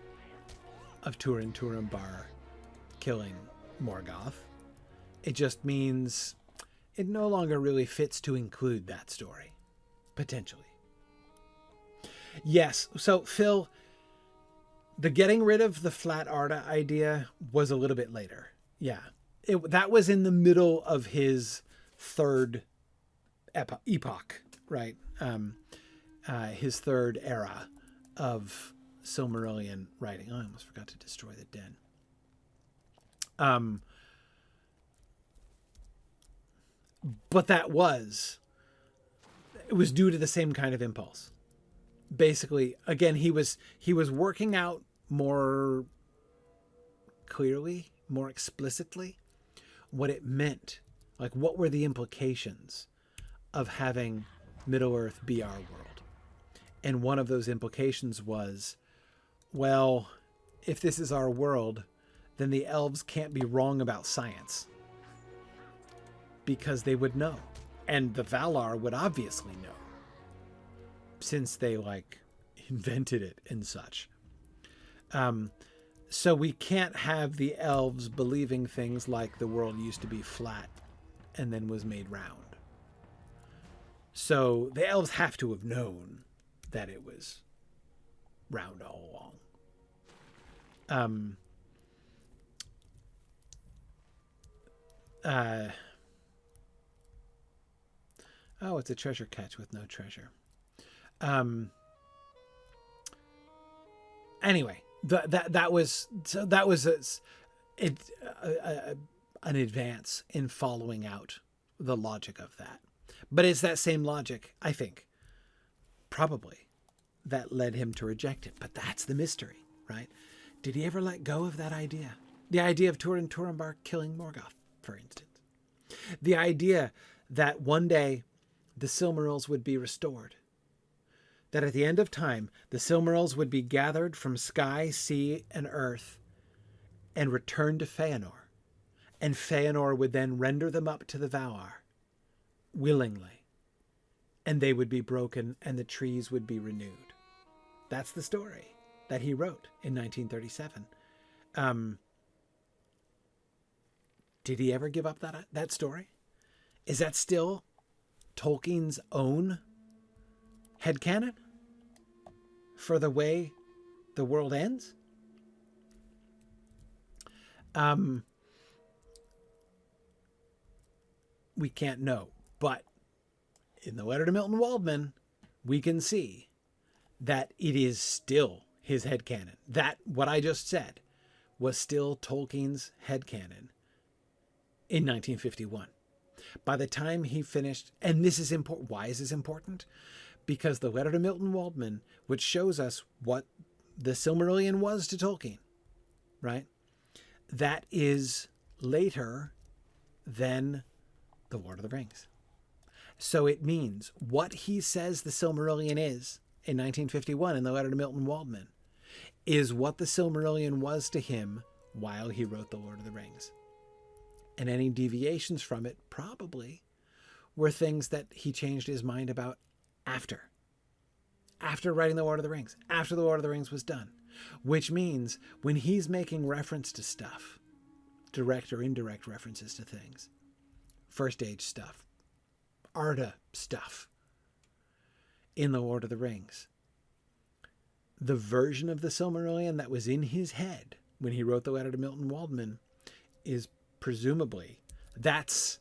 of Turin Turambar killing Morgoth. It just means it no longer really fits to include that story, potentially. Yes, so Phil, the getting rid of the flat Arda idea was a little bit later. Yeah, that was in the middle of his third epoch, right? His third era of Sylmarillion writing. Oh, I almost forgot to destroy the den. But it was due to the same kind of impulse. Basically, again, he was working out more clearly, more explicitly what it meant. Like, what were the implications of having Middle-earth be our world? And one of those implications was, well, if this is our world, then the elves can't be wrong about science. Because they would know. And the Valar would obviously know. Since they, invented it and such. So we can't have the elves believing things like the world used to be flat and then was made round. So the elves have to have known that it was round all along. Oh, it's a treasure catch with no treasure. Anyway, that was an advance in following out the logic of that. But it's that same logic, I think, probably, that led him to reject it. But that's the mystery, right? Did he ever let go of that idea? The idea of Turin Turambar killing Morgoth, for instance. The idea that one day the Silmarils would be restored. That at the end of time, the Silmarils would be gathered from sky, sea, and earth and returned to Feanor. And Feanor would then render them up to the Valar willingly. And they would be broken and the trees would be renewed. That's the story that he wrote in 1937. Did he ever give up that story? Is that still Tolkien's own headcanon for the way the world ends? We can't know, but in the letter to Milton Waldman, we can see that it is still his headcanon. That, what I just said, was still Tolkien's headcanon in 1951. By the time he finished, and this is important. Why is this important? Because the letter to Milton Waldman, which shows us what the Silmarillion was to Tolkien, right? That is later than the Lord of the Rings. So it means what he says the Silmarillion is in 1951 in the letter to Milton Waldman is what the Silmarillion was to him while he wrote the Lord of the Rings. And any deviations from it probably were things that he changed his mind about after writing the Lord of the Rings, after the Lord of the Rings was done. Which means when he's making reference to stuff, direct or indirect references to things, First Age stuff, Arda stuff, in the Lord of the Rings, the version of the Silmarillion that was in his head when he wrote the letter to Milton Waldman is presumably that's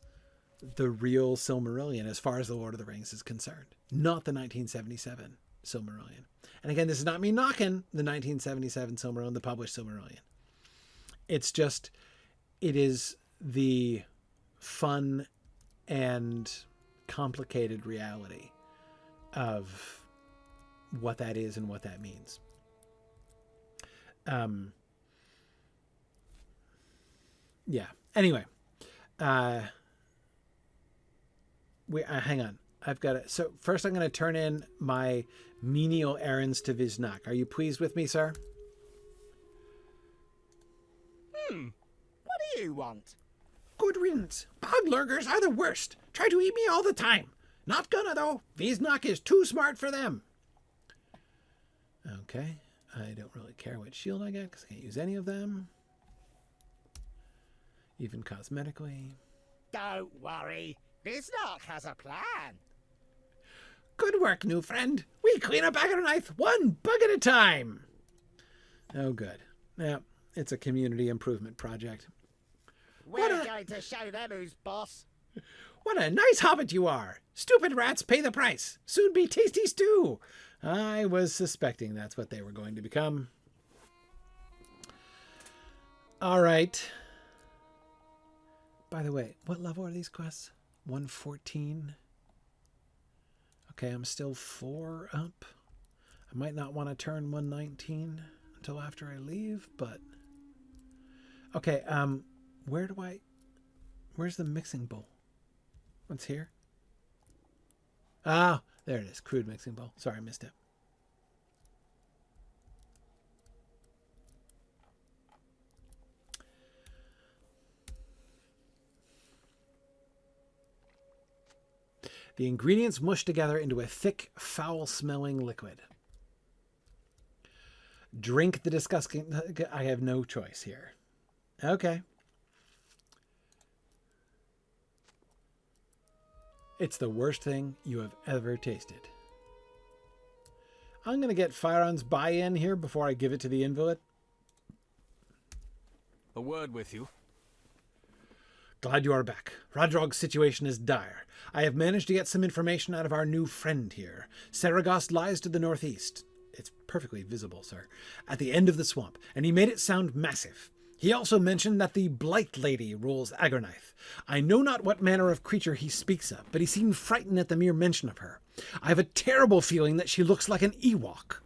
the real Sylmarillion as far as the Lord of the Rings is concerned, not the 1977 Sylmarillion. And again, this is not me knocking the 1977 Sylmarillion, the published Sylmarillion. It's just, it is the fun and complicated reality of what that is and what that means. Yeah. Anyway, hang on. I've got it. So first I'm going to turn in my menial errands to Viznak. Are you pleased with me, sir? What do you want? Good riddance. Bog lurkers are the worst. Try to eat me all the time. Not gonna, though. Viznak is too smart for them. Okay. I don't really care what shield I get because I can't use any of them. Even cosmetically. Don't worry. Visnak has a plan. Good work, new friend. We clean up Agonath one bug at a time. Oh, good. Yeah, it's a community improvement project. We're going to show them who's boss. What a nice hobbit you are. Stupid rats pay the price. Soon be tasty stew. I was suspecting that's what they were going to become. All right. By the way, what level are these quests? 114. Okay, I'm still 4 up. I might not want to turn 119 until after I leave, but... Okay, where's the mixing bowl? What's here? Ah, there it is. Crude mixing bowl. Sorry, I missed it. The ingredients mush together into a thick, foul-smelling liquid. Drink the disgusting... I have no choice here. Okay. It's the worst thing you have ever tasted. I'm going to get Faeron's buy-in here before I give it to the invalid. A word with you. Glad you are back. Rhadrog's situation is dire. I have managed to get some information out of our new friend here. Saragost lies to the northeast. It's perfectly visible, sir. At the end of the swamp, and he made it sound massive. He also mentioned that the Blight Lady rules Agonath. I know not what manner of creature he speaks of, but he seemed frightened at the mere mention of her. I have a terrible feeling that she looks like an Ewok.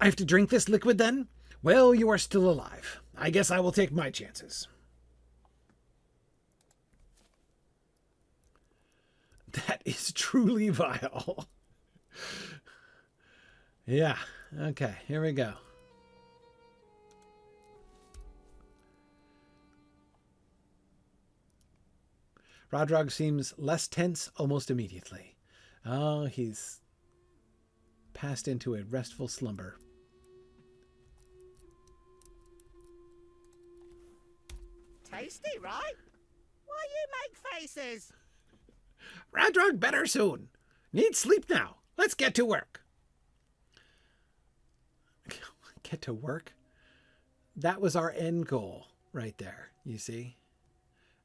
I have to drink this liquid, then? Well, you are still alive. I guess I will take my chances. That is truly vile. Yeah, okay, here we go. Rhadrog seems less tense almost immediately. Oh, he's passed into a restful slumber. Tasty, right? Why you make faces? Rhadrog better soon. Need sleep now. Let's get to work. Get to work? That was our end goal right there, you see?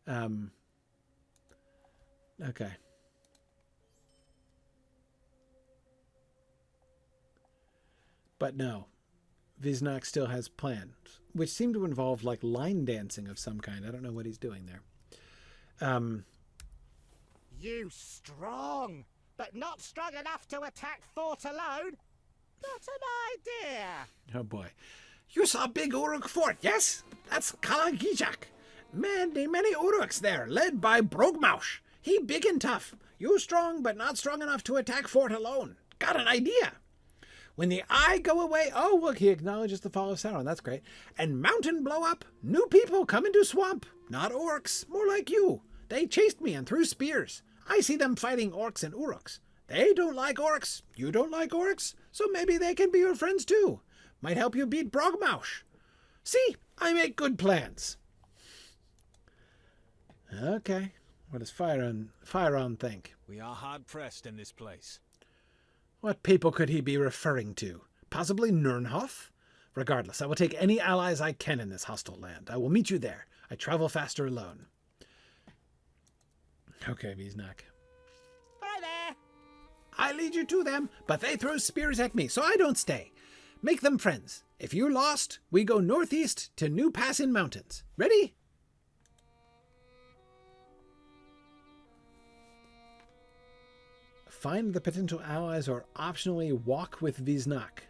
Okay. But no, Viznak still has plans, which seem to involve like line dancing of some kind. I don't know what he's doing there. You strong, but not strong enough to attack fort alone. Got an idea. Oh boy. You saw big Uruk fort, yes? That's Kalagijak. Many Uruks there, led by Brogmaush. He big and tough. You strong, but not strong enough to attack fort alone. Got an idea. When the eye go away, oh, look, he acknowledges the fall of Sauron. That's great. And mountain blow up, new people come into swamp. Not orcs, more like you. They chased me and threw spears. I see them fighting orcs and uruks. They don't like orcs. You don't like orcs. So maybe they can be your friends too. Might help you beat Brogmaush. See, I make good plans. Okay. What does Faeron think? We are hard-pressed in this place. What people could he be referring to? Possibly Nirnhoth? Regardless, I will take any allies I can in this hostile land. I will meet you there. I travel faster alone. Okay, Viznak. Hi there. I lead you to them, but they throw spears at me, so I don't stay. Make them friends. If you're lost, we go northeast to New Passin Mountains. Ready? Find the potential allies or optionally walk with Viznak.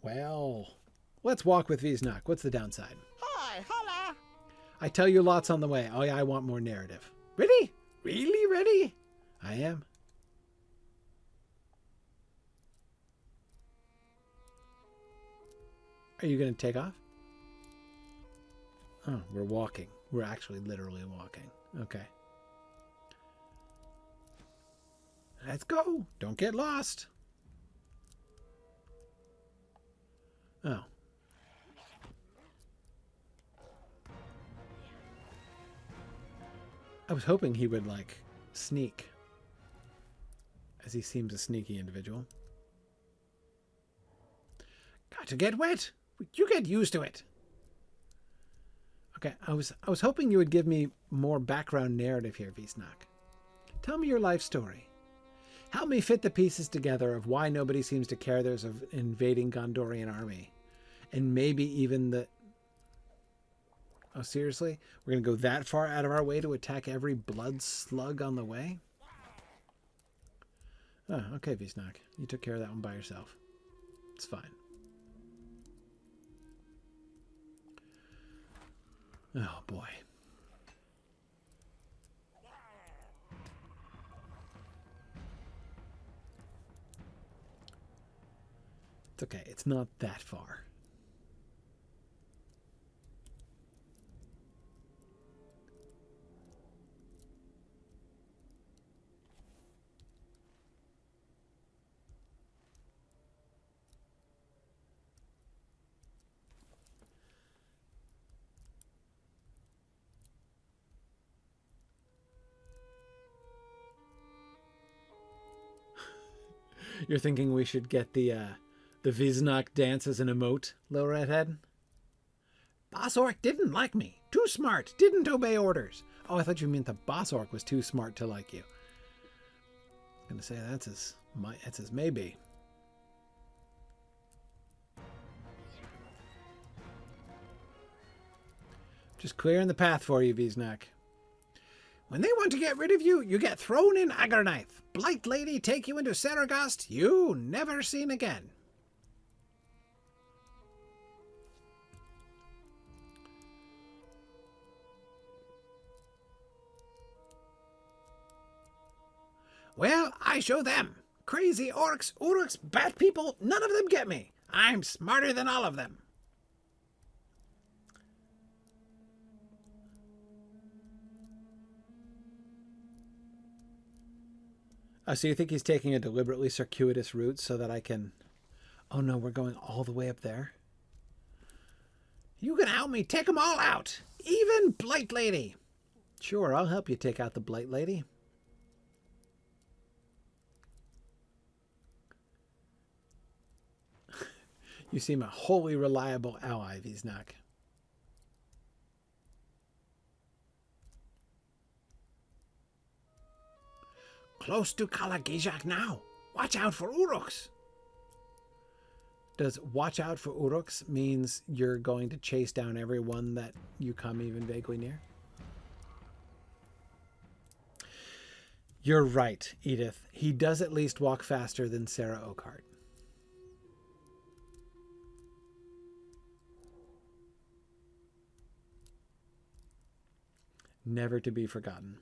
Well, let's walk with Viznak. What's the downside? Hi, holla. I tell you lots on the way. Oh yeah, I want more narrative. Ready? Really ready? I am. Are you going to take off? Oh, we're walking. We're actually literally walking. Okay. Let's go. Don't get lost. Oh. I was hoping he would, like, sneak. As he seems a sneaky individual. Got to get wet. You get used to it. Okay, I was hoping you would give me more background narrative here, Visnak. Tell me your life story. Help me fit the pieces together of why nobody seems to care there's an invading Gondorian army. And maybe even the... Oh, seriously? We're going to go that far out of our way to attack every blood slug on the way? Oh, okay, Visnak. You took care of that one by yourself. It's fine. Oh, boy. It's okay. It's not that far. You're thinking we should get the Viznak dance as an emote, Little Redhead? Boss Orc didn't like me. Too smart. Didn't obey orders. Oh, I thought you meant the Boss Orc was too smart to like you. I'm gonna say that's his maybe. Just clearing the path for you, Viznak. When they want to get rid of you, you get thrown in Aggerknife. Blight Lady take you into Saragast, you never seen again. Well, I show them. Crazy orcs, uruks, bat people, none of them get me. I'm smarter than all of them. Oh, so you think he's taking a deliberately circuitous route so that I can... Oh no, we're going all the way up there? You can help me take them all out. Even Blight Lady. Sure, I'll help you take out the Blight Lady. You seem a wholly reliable ally, Visnak. Close to Kalagijak now. Watch out for Uruks. Does watch out for Uruks means you're going to chase down everyone that you come even vaguely near? You're right, Edith. He does at least walk faster than Sarah Oakhart. Never to be forgotten.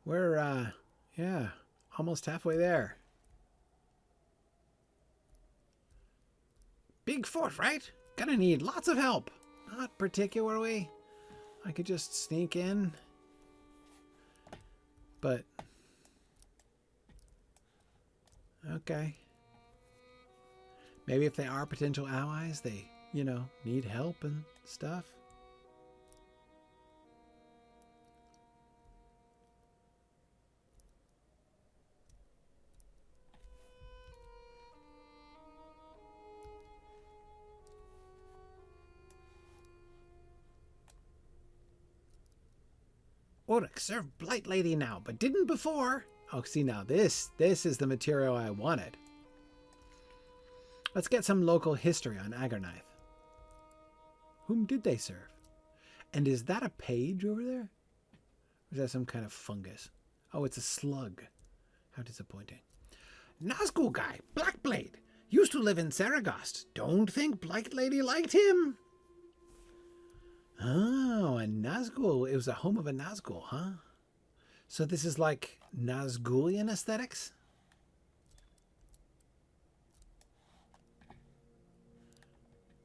We're, yeah, almost halfway there. Big fort, right? Gonna need lots of help. Not particularly. I could just sneak in. but okay. Maybe if they are potential allies, they, you know, need help and stuff. Orcs serve Blight Lady now, but didn't before. Oh, see now, this is the material I wanted. Let's get some local history on Agarnaith. Whom did they serve? And is that a page over there? Or is that some kind of fungus? Oh, it's a slug. How disappointing. Nazgul guy, Blackblade. Used to live in Saragost. Don't think Blight Lady liked him. Oh, a Nazgul. It was a home of a Nazgul, huh? So this is like Nazgulian aesthetics?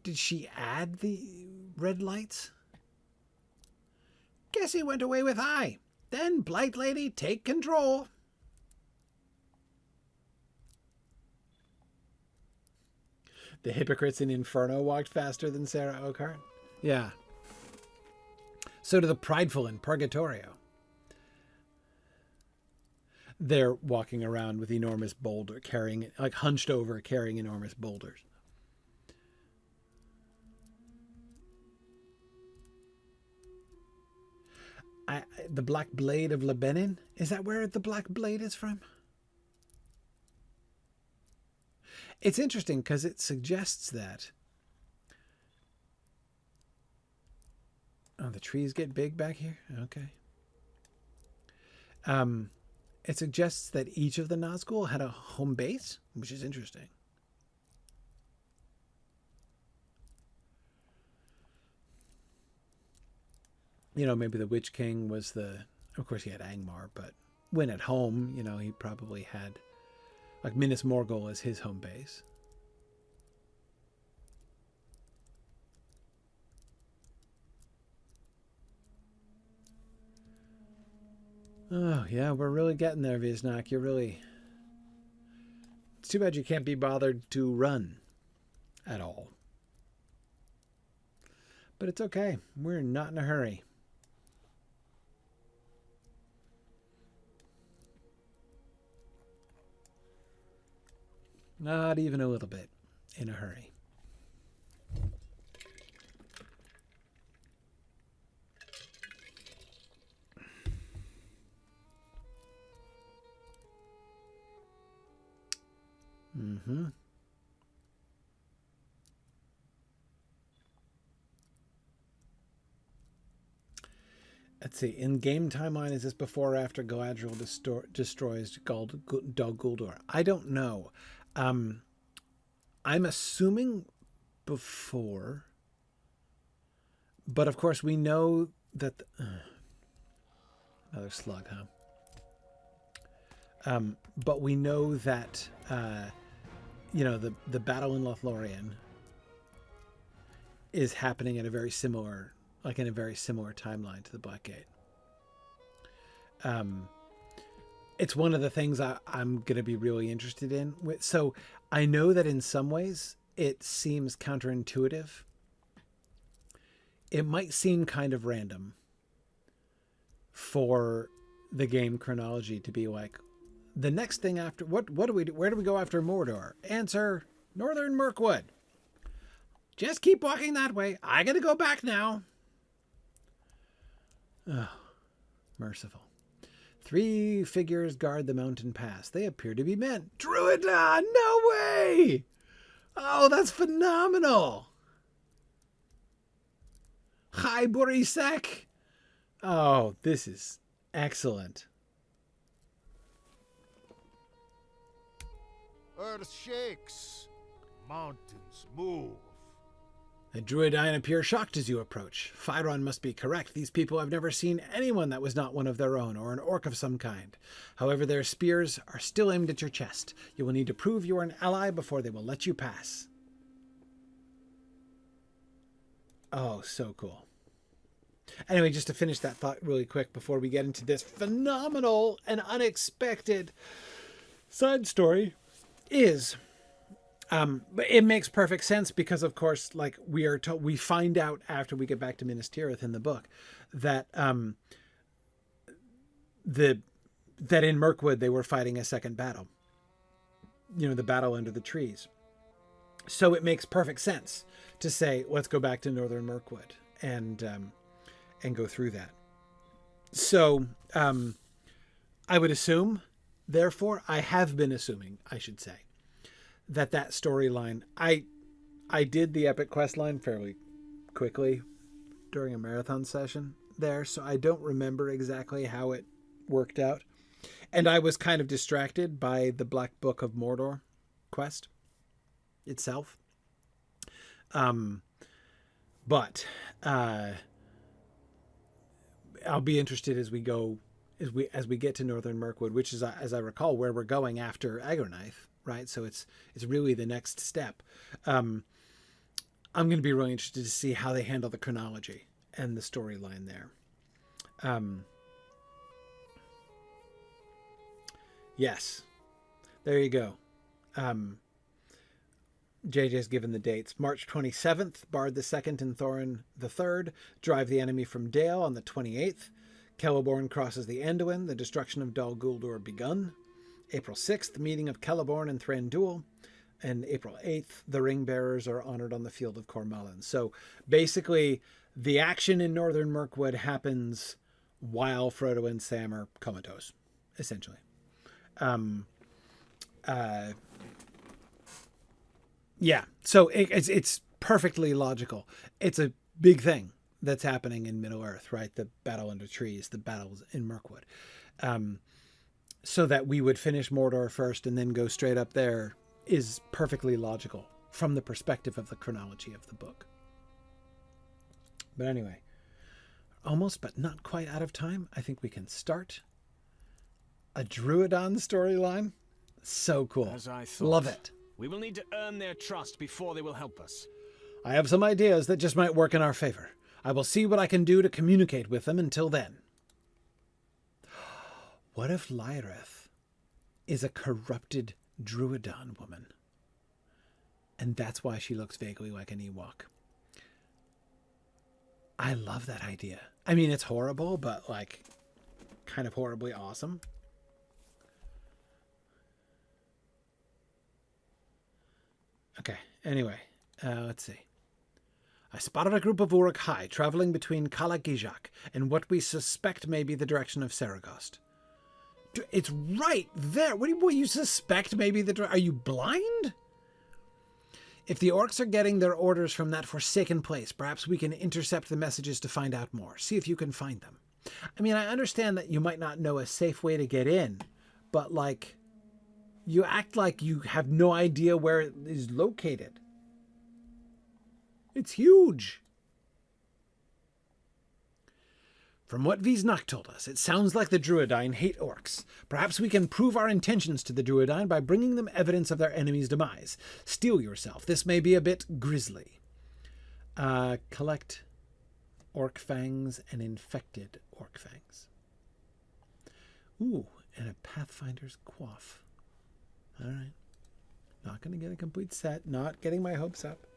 Did she add the red lights? Guess he went away with I. Then, Blight Lady, take control. The hypocrites in Inferno walked faster than Sarah Oakhart? Yeah. So do the prideful in Purgatorio. They're walking around with enormous boulder, carrying, like hunched over, carrying enormous boulders. The Black Blade of Lebanon? Is that where the Black Blade is from? It's interesting because it suggests that... Oh, the trees get big back here? Okay. It suggests that each of the Nazgul had a home base, which is interesting. You know, maybe the Witch King was the... Of course, he had Angmar, but when at home, you know, he probably had... Like, Minas Morgul as his home base. Oh, yeah, we're really getting there, Viznak. You're really... It's too bad you can't be bothered to run at all. But it's okay. We're not in a hurry. Not even a little bit in a hurry. Mm-hmm. Let's see. In-game timeline, is this before or after Galadriel destroys Dol Guldur? I don't know. I'm assuming before. But, of course, we know that... another slug, huh? But we know that, you know, the battle in Lothlorien is happening at a very similar... like in a very similar timeline to the Blackgate. It's one of the things I'm going to be really interested in. So I know that in some ways it seems counterintuitive. It might seem kind of random for the game chronology to be like, the next thing after, what do we do? Where do we go after Mordor? Answer, Northern Mirkwood. Just keep walking that way. I got to go back now. Oh, merciful. 3 figures guard the mountain pass. They appear to be men. Drúedain! No way! Oh, that's phenomenal! Hi, Borisek! Oh, this is excellent. Earth shakes. Mountains move. The Drúedain appear shocked as you approach. Faeron must be correct. These people have never seen anyone that was not one of their own, or an orc of some kind. However, their spears are still aimed at your chest. You will need to prove you are an ally before they will let you pass. Oh, so cool. Anyway, just to finish that thought really quick before we get into this phenomenal and unexpected side story is, it makes perfect sense because, of course, like we find out after we get back to Minas Tirith in the book that that in Mirkwood they were fighting a second battle. You know, the battle under the trees. So it makes perfect sense to say, let's go back to Northern Mirkwood and go through that. So I would assume, therefore, I have been assuming, I should say, that storyline, I did the epic quest line fairly quickly during a marathon session there, so I don't remember exactly how it worked out. And I was kind of distracted by the Black Book of Mordor quest itself. But I'll be interested as we get to Northern Mirkwood, which is, as I recall, where we're going after Agronite, right? So it's really the next step. I'm going to be really interested to see how they handle the chronology and the storyline there. Yes, there you go. JJ's given the dates. March 27th, Bard II and Thorin III drive the enemy from Dale on the 28th. Celeborn crosses the Anduin. The destruction of Dol Guldur begun. April 6th, meeting of Celeborn and Thranduil. And April 8th, the ring bearers are honored on the field of Cormallin. So basically, the action in Northern Mirkwood happens while Frodo and Sam are comatose, essentially. Yeah, so it's perfectly logical. It's a big thing that's happening in Middle-earth, right? The battle under trees, the battles in Mirkwood. So that we would finish Mordor first and then go straight up there is perfectly logical from the perspective of the chronology of the book. But anyway, almost but not quite out of time. I think we can start a Drúedain storyline. So cool. As I thought. Love it. We will need to earn their trust before they will help us. I have some ideas that just might work in our favor. I will see what I can do to communicate with them until then. What if Lhaereth is a corrupted Drúedain woman? And that's why she looks vaguely like an Ewok. I love that idea. I mean, it's horrible, but like kind of horribly awesome. Okay, anyway, let's see. I spotted a group of Uruk-hai traveling between Kala Gijak and what we suspect may be the direction of Saragost. It's right there. What do you suspect may be the direction? Are you blind? If the orcs are getting their orders from that forsaken place, perhaps we can intercept the messages to find out more. See if you can find them. I mean, I understand that you might not know a safe way to get in, but like, you act like you have no idea where it is located. It's huge. From what Viznak told us, it sounds like the Drúedain hate orcs. Perhaps we can prove our intentions to the Drúedain by bringing them evidence of their enemy's demise. Steel yourself. This may be a bit grisly. Collect orc fangs and infected orc fangs. Ooh, and a Pathfinder's Quaff. All right. Not going to get a complete set. Not getting my hopes up.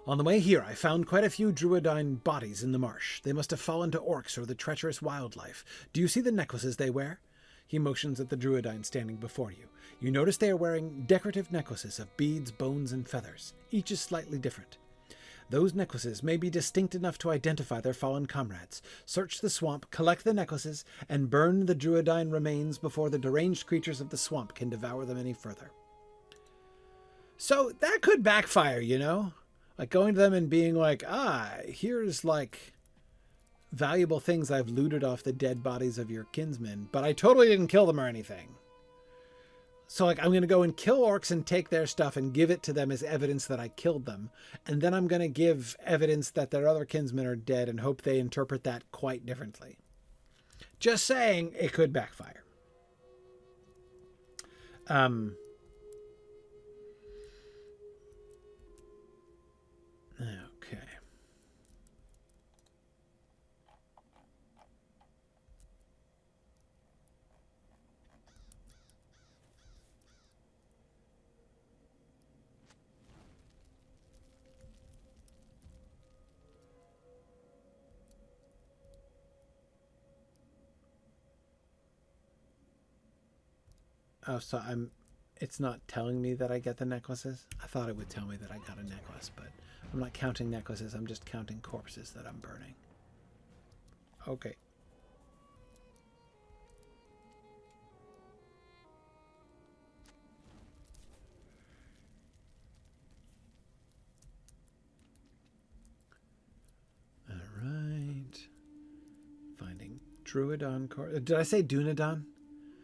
On the way here, I found quite a few Drúedain bodies in the marsh. They must have fallen to orcs or the treacherous wildlife. Do you see the necklaces they wear? He motions at the Drúedain standing before you. You notice they are wearing decorative necklaces of beads, bones, and feathers. Each is slightly different. Those necklaces may be distinct enough to identify their fallen comrades. Search the swamp, collect the necklaces, and burn the Drúedain remains before the deranged creatures of the swamp can devour them any further. So that could backfire, you know? Like going to them and being like, here's like valuable things I've looted off the dead bodies of your kinsmen, but I totally didn't kill them or anything. So like, I'm going to go and kill orcs and take their stuff and give it to them as evidence that I killed them. And then I'm going to give evidence that their other kinsmen are dead and hope they interpret that quite differently. Just saying, it could backfire. Okay. Oh, so it's not telling me that I get the necklaces? I thought it would tell me that I got a necklace, but I'm not counting necklaces. I'm just counting corpses that I'm burning. Okay. All right. Finding Drúedain. Did I say Drúedain?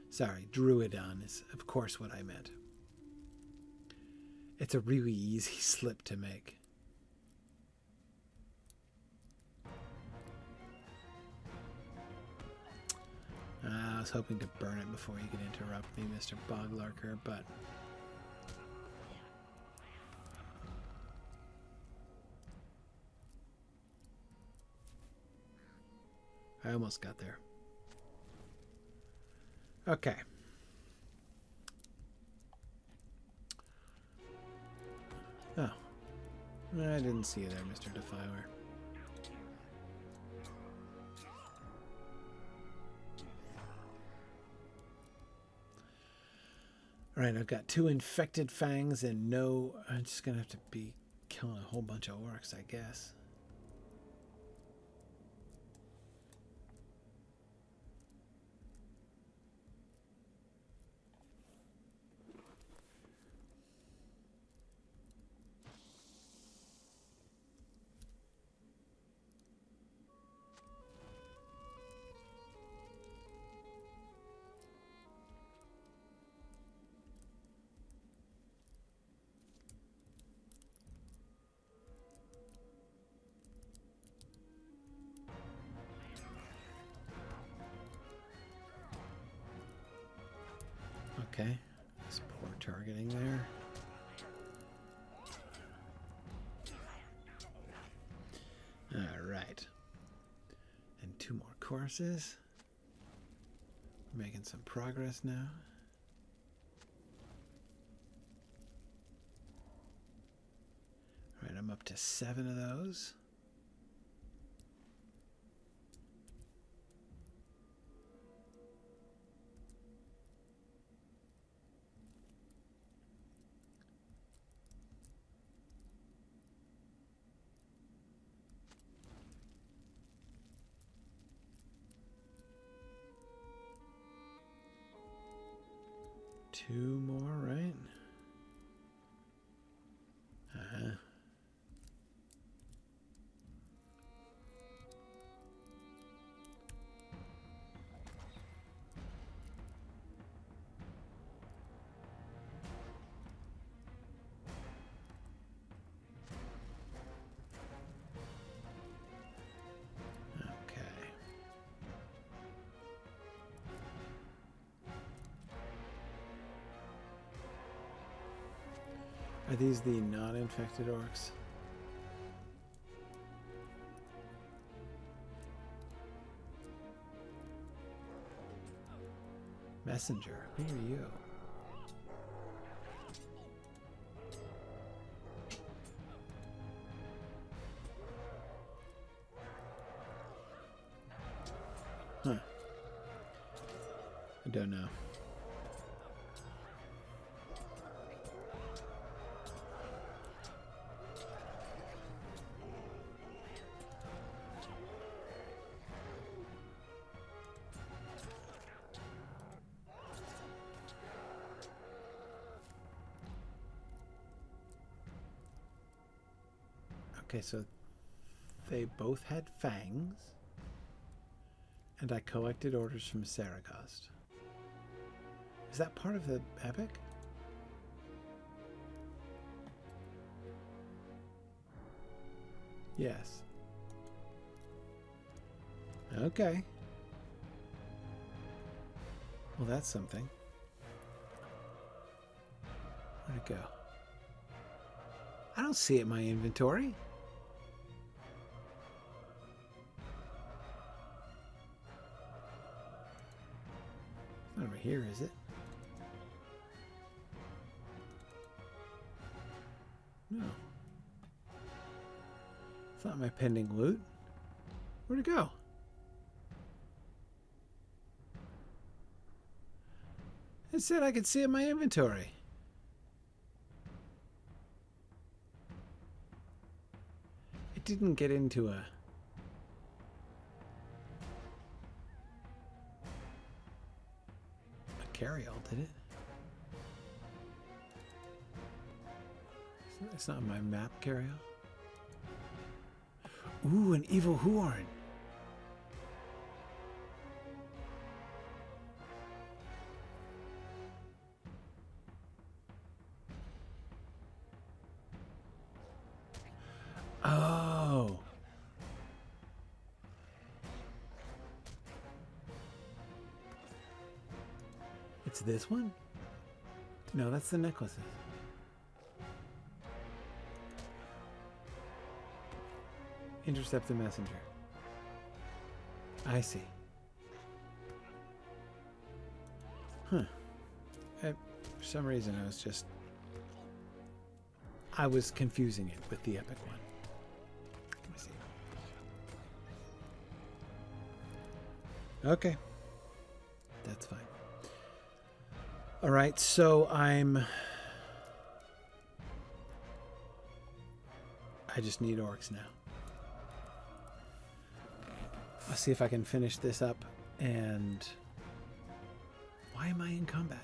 Sorry, Drúedain is, of course, what I meant. It's a really easy slip to make. I was hoping to burn it before you could interrupt me, Mr. Boglarker, but... I almost got there. Okay. Oh. I didn't see you there, Mr. Defiler. Alright, I've got 2 infected fangs and no... I'm just gonna have to be killing a whole bunch of orcs, I guess. Okay, this poor targeting there. Alright. And 2 more courses. We're making some progress now. Alright, I'm up to 7 of those. Two more, right? Uh-huh. Okay. Are these the non-infected orcs? Messenger, who are you? Huh. I don't know. Okay, so they both had fangs, and I collected orders from Saragost. Is that part of the epic? Yes. Okay. Well, that's something. Where'd it go? I don't see it in my inventory. It's not over here, is it? No. It's not my pending loot. Where'd it go? It said I could see it in my inventory. It didn't get into a carry-all, did it? It's not my map carry-all. Ooh, an evil horn. Oh. It's this one? No, that's the necklaces. Intercept the messenger. I see. Huh. For some reason I was confusing it with the epic one. Let me see. Okay. That's fine. All right, so I just need orcs now. I'll see if I can finish this up. And why am I in combat?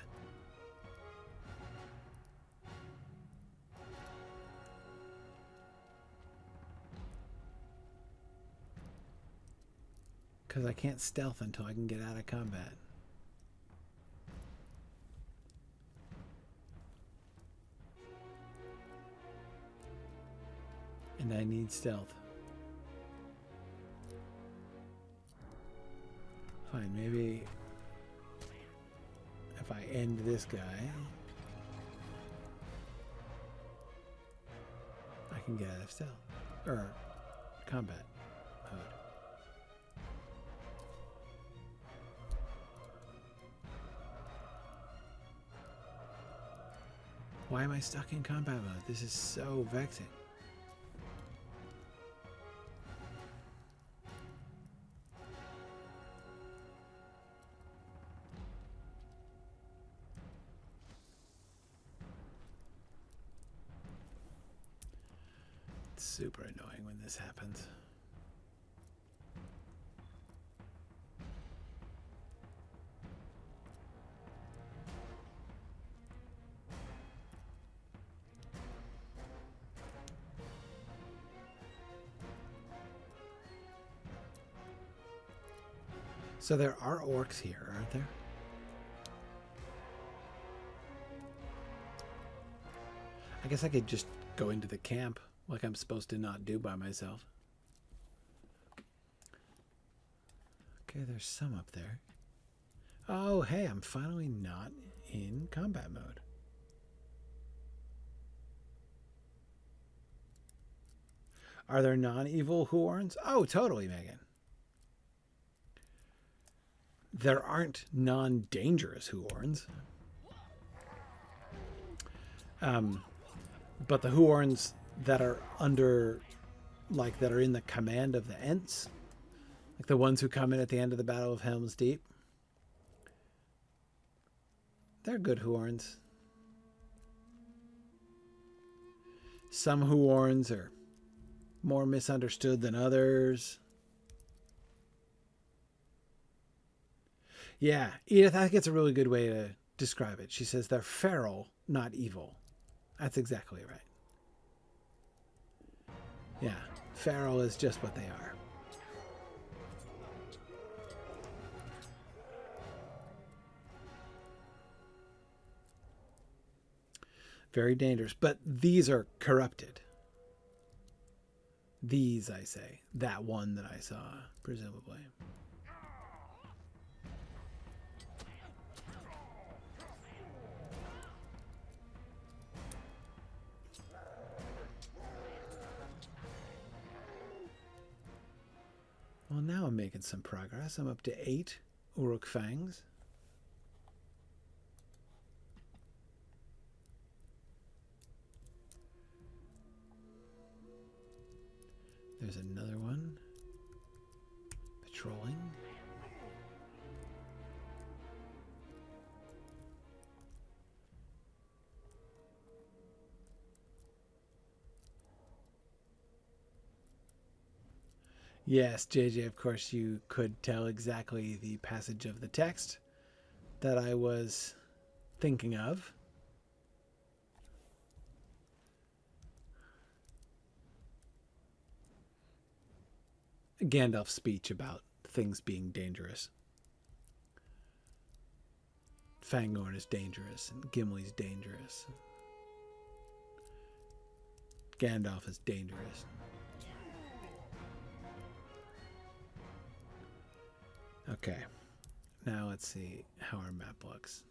Because I can't stealth until I can get out of combat. And I need stealth. Fine, maybe if I end this guy, I can get out of stealth or combat mode. Why am I stuck in combat mode? This is so vexing. Super annoying when this happens. So there are orcs here, aren't there? I guess I could just go into the camp like I'm supposed to not do by myself. Okay, there's some up there. Oh, hey, I'm finally not in combat mode. Are there non-evil horns? Oh, totally, Megan. There aren't non-dangerous horns. But the horns that are under, like, that are in the command of the Ents, like the ones who come in at the end of the Battle of Helm's Deep, they're good horns. Some horns are more misunderstood than others. Yeah, Edith, I think it's a really good way to describe it. She says they're feral, not evil. That's exactly right. Yeah, feral is just what they are. Very dangerous, but these are corrupted. These, I say. That one that I saw, presumably. Well, now I'm making some progress. I'm up to 8 Uruk Fangs. There's another one. Patrolling. Yes, JJ, of course you could tell exactly the passage of the text that I was thinking of. Gandalf's speech about things being dangerous. Fangorn is dangerous, and Gimli's dangerous. Gandalf is dangerous. Okay, now let's see how our map looks.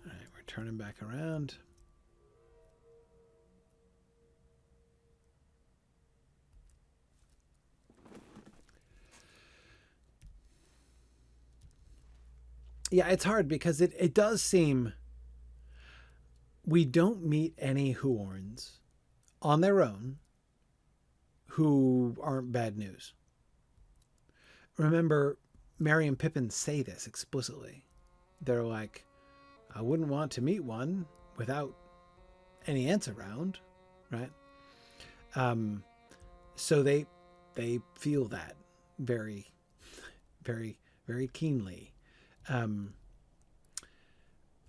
All right, we're turning back around. Yeah, it's hard because it does seem we don't meet any Huorns on their own who aren't bad news. Remember, Merry and Pippin say this explicitly. They're like, I wouldn't want to meet one without any ants around, right? So they feel that very, very, very keenly.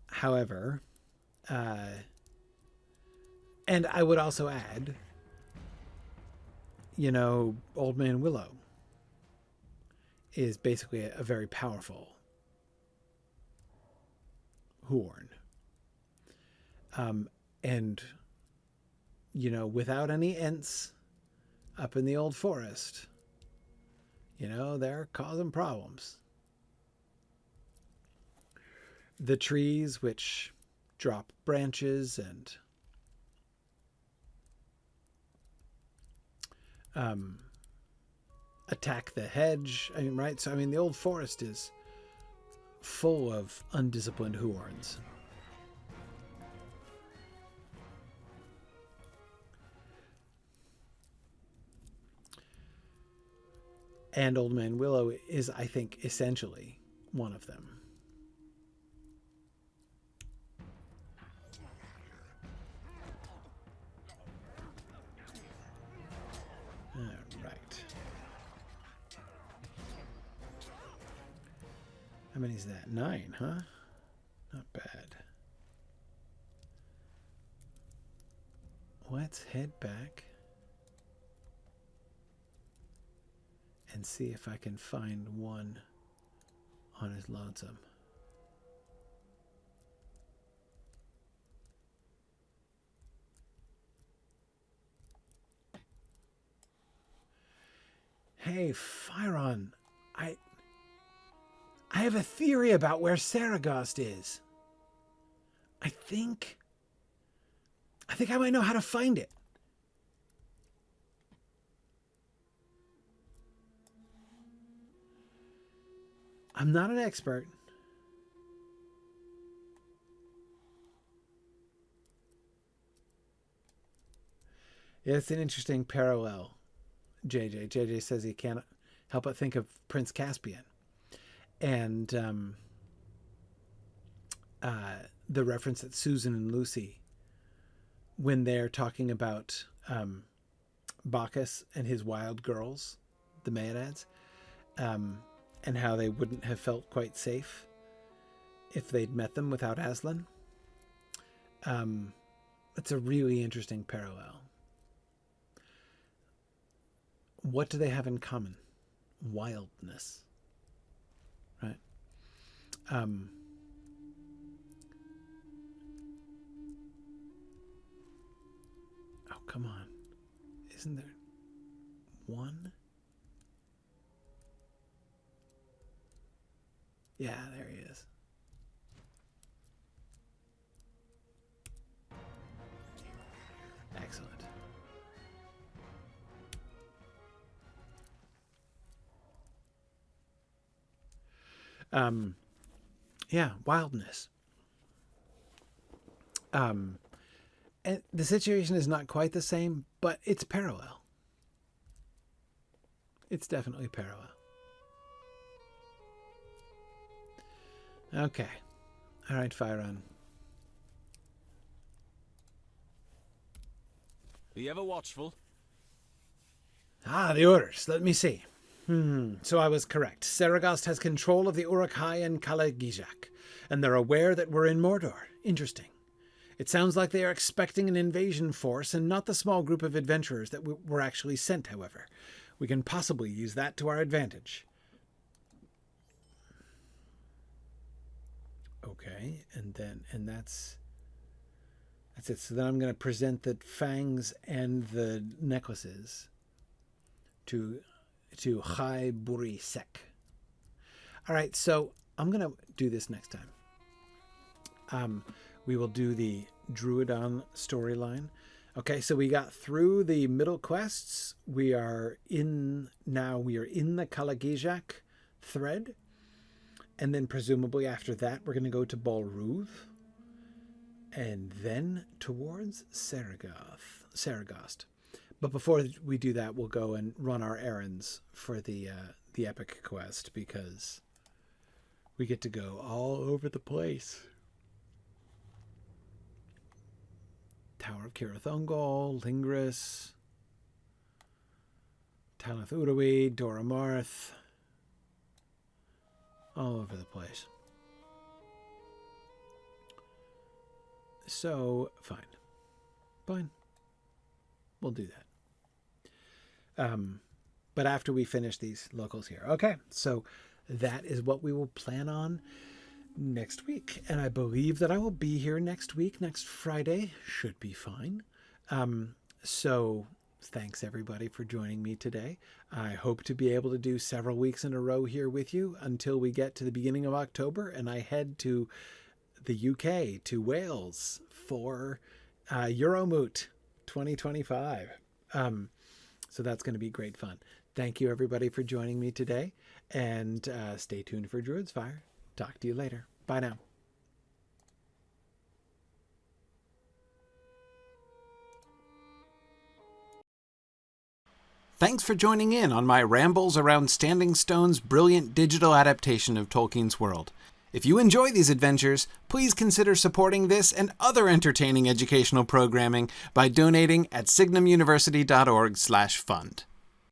However, and I would also add, you know, Old Man Willow is basically a very powerful Huorn. And, you know, without any Ents up in the old forest, you know, they're causing problems. The trees which drop branches and attack the hedge. I mean, right? So, I mean, the old forest is full of undisciplined Huorns. And Old Man Willow is, I think, essentially one of them. How many is that? 9, huh? Not bad. Let's head back and see if I can find one on his lonesome. Hey, Faeron, I have a theory about where Saragost is. I think I might know how to find it. I'm not an expert. Yeah, it's an interesting parallel, JJ. JJ says he can't help but think of Prince Caspian. And the reference that Susan and Lucy, when they're talking about Bacchus and his wild girls, the Maenads, and how they wouldn't have felt quite safe if they'd met them without Aslan. It's a really interesting parallel. What do they have in common? Wildness. Right. Oh, come on. Isn't there one? Yeah, there he is. Excellent. Yeah, wildness. And the situation is not quite the same, but it's parallel. It's definitely parallel. Okay. All right, Faeron. Be ever watchful. Ah, the orders. Let me see. So I was correct. Saragost has control of the Uruk-hai and Kalagijak, and they're aware that we're in Mordor. Interesting. It sounds like they are expecting an invasion force and not the small group of adventurers that were actually sent, however. We can possibly use that to our advantage. Okay, and that's it. So then I'm going to present the fangs and the necklaces to Chai Buri Sek. All right, so I'm going to do this next time. We will do the Druidon storyline. Okay, so we got through the middle quests. We are in the Kalagijak thread. And then presumably after that, we're going to go to Balruth. And then towards Saragost. But before we do that, we'll go and run our errands for the epic quest, because we get to go all over the place. Tower of Cirith Ungol, Lingris, Talath Udawi, Dora Marth. All over the place. So, fine. We'll do that. But after we finish these locals here. Okay, so that is what we will plan on next week. And I believe that I will be here next week. Next Friday should be fine. So thanks everybody for joining me today. I hope to be able to do several weeks in a row here with you until we get to the beginning of October and I head to the UK, to Wales for Euromoot 2025. So that's going to be great fun. Thank you everybody for joining me today, and stay tuned for Druid's Fire. Talk to you later. Bye now. Thanks for joining in on my rambles around Standing Stone's brilliant digital adaptation of Tolkien's world. If you enjoy these adventures, please consider supporting this and other entertaining educational programming by donating at signumuniversity.org/fund.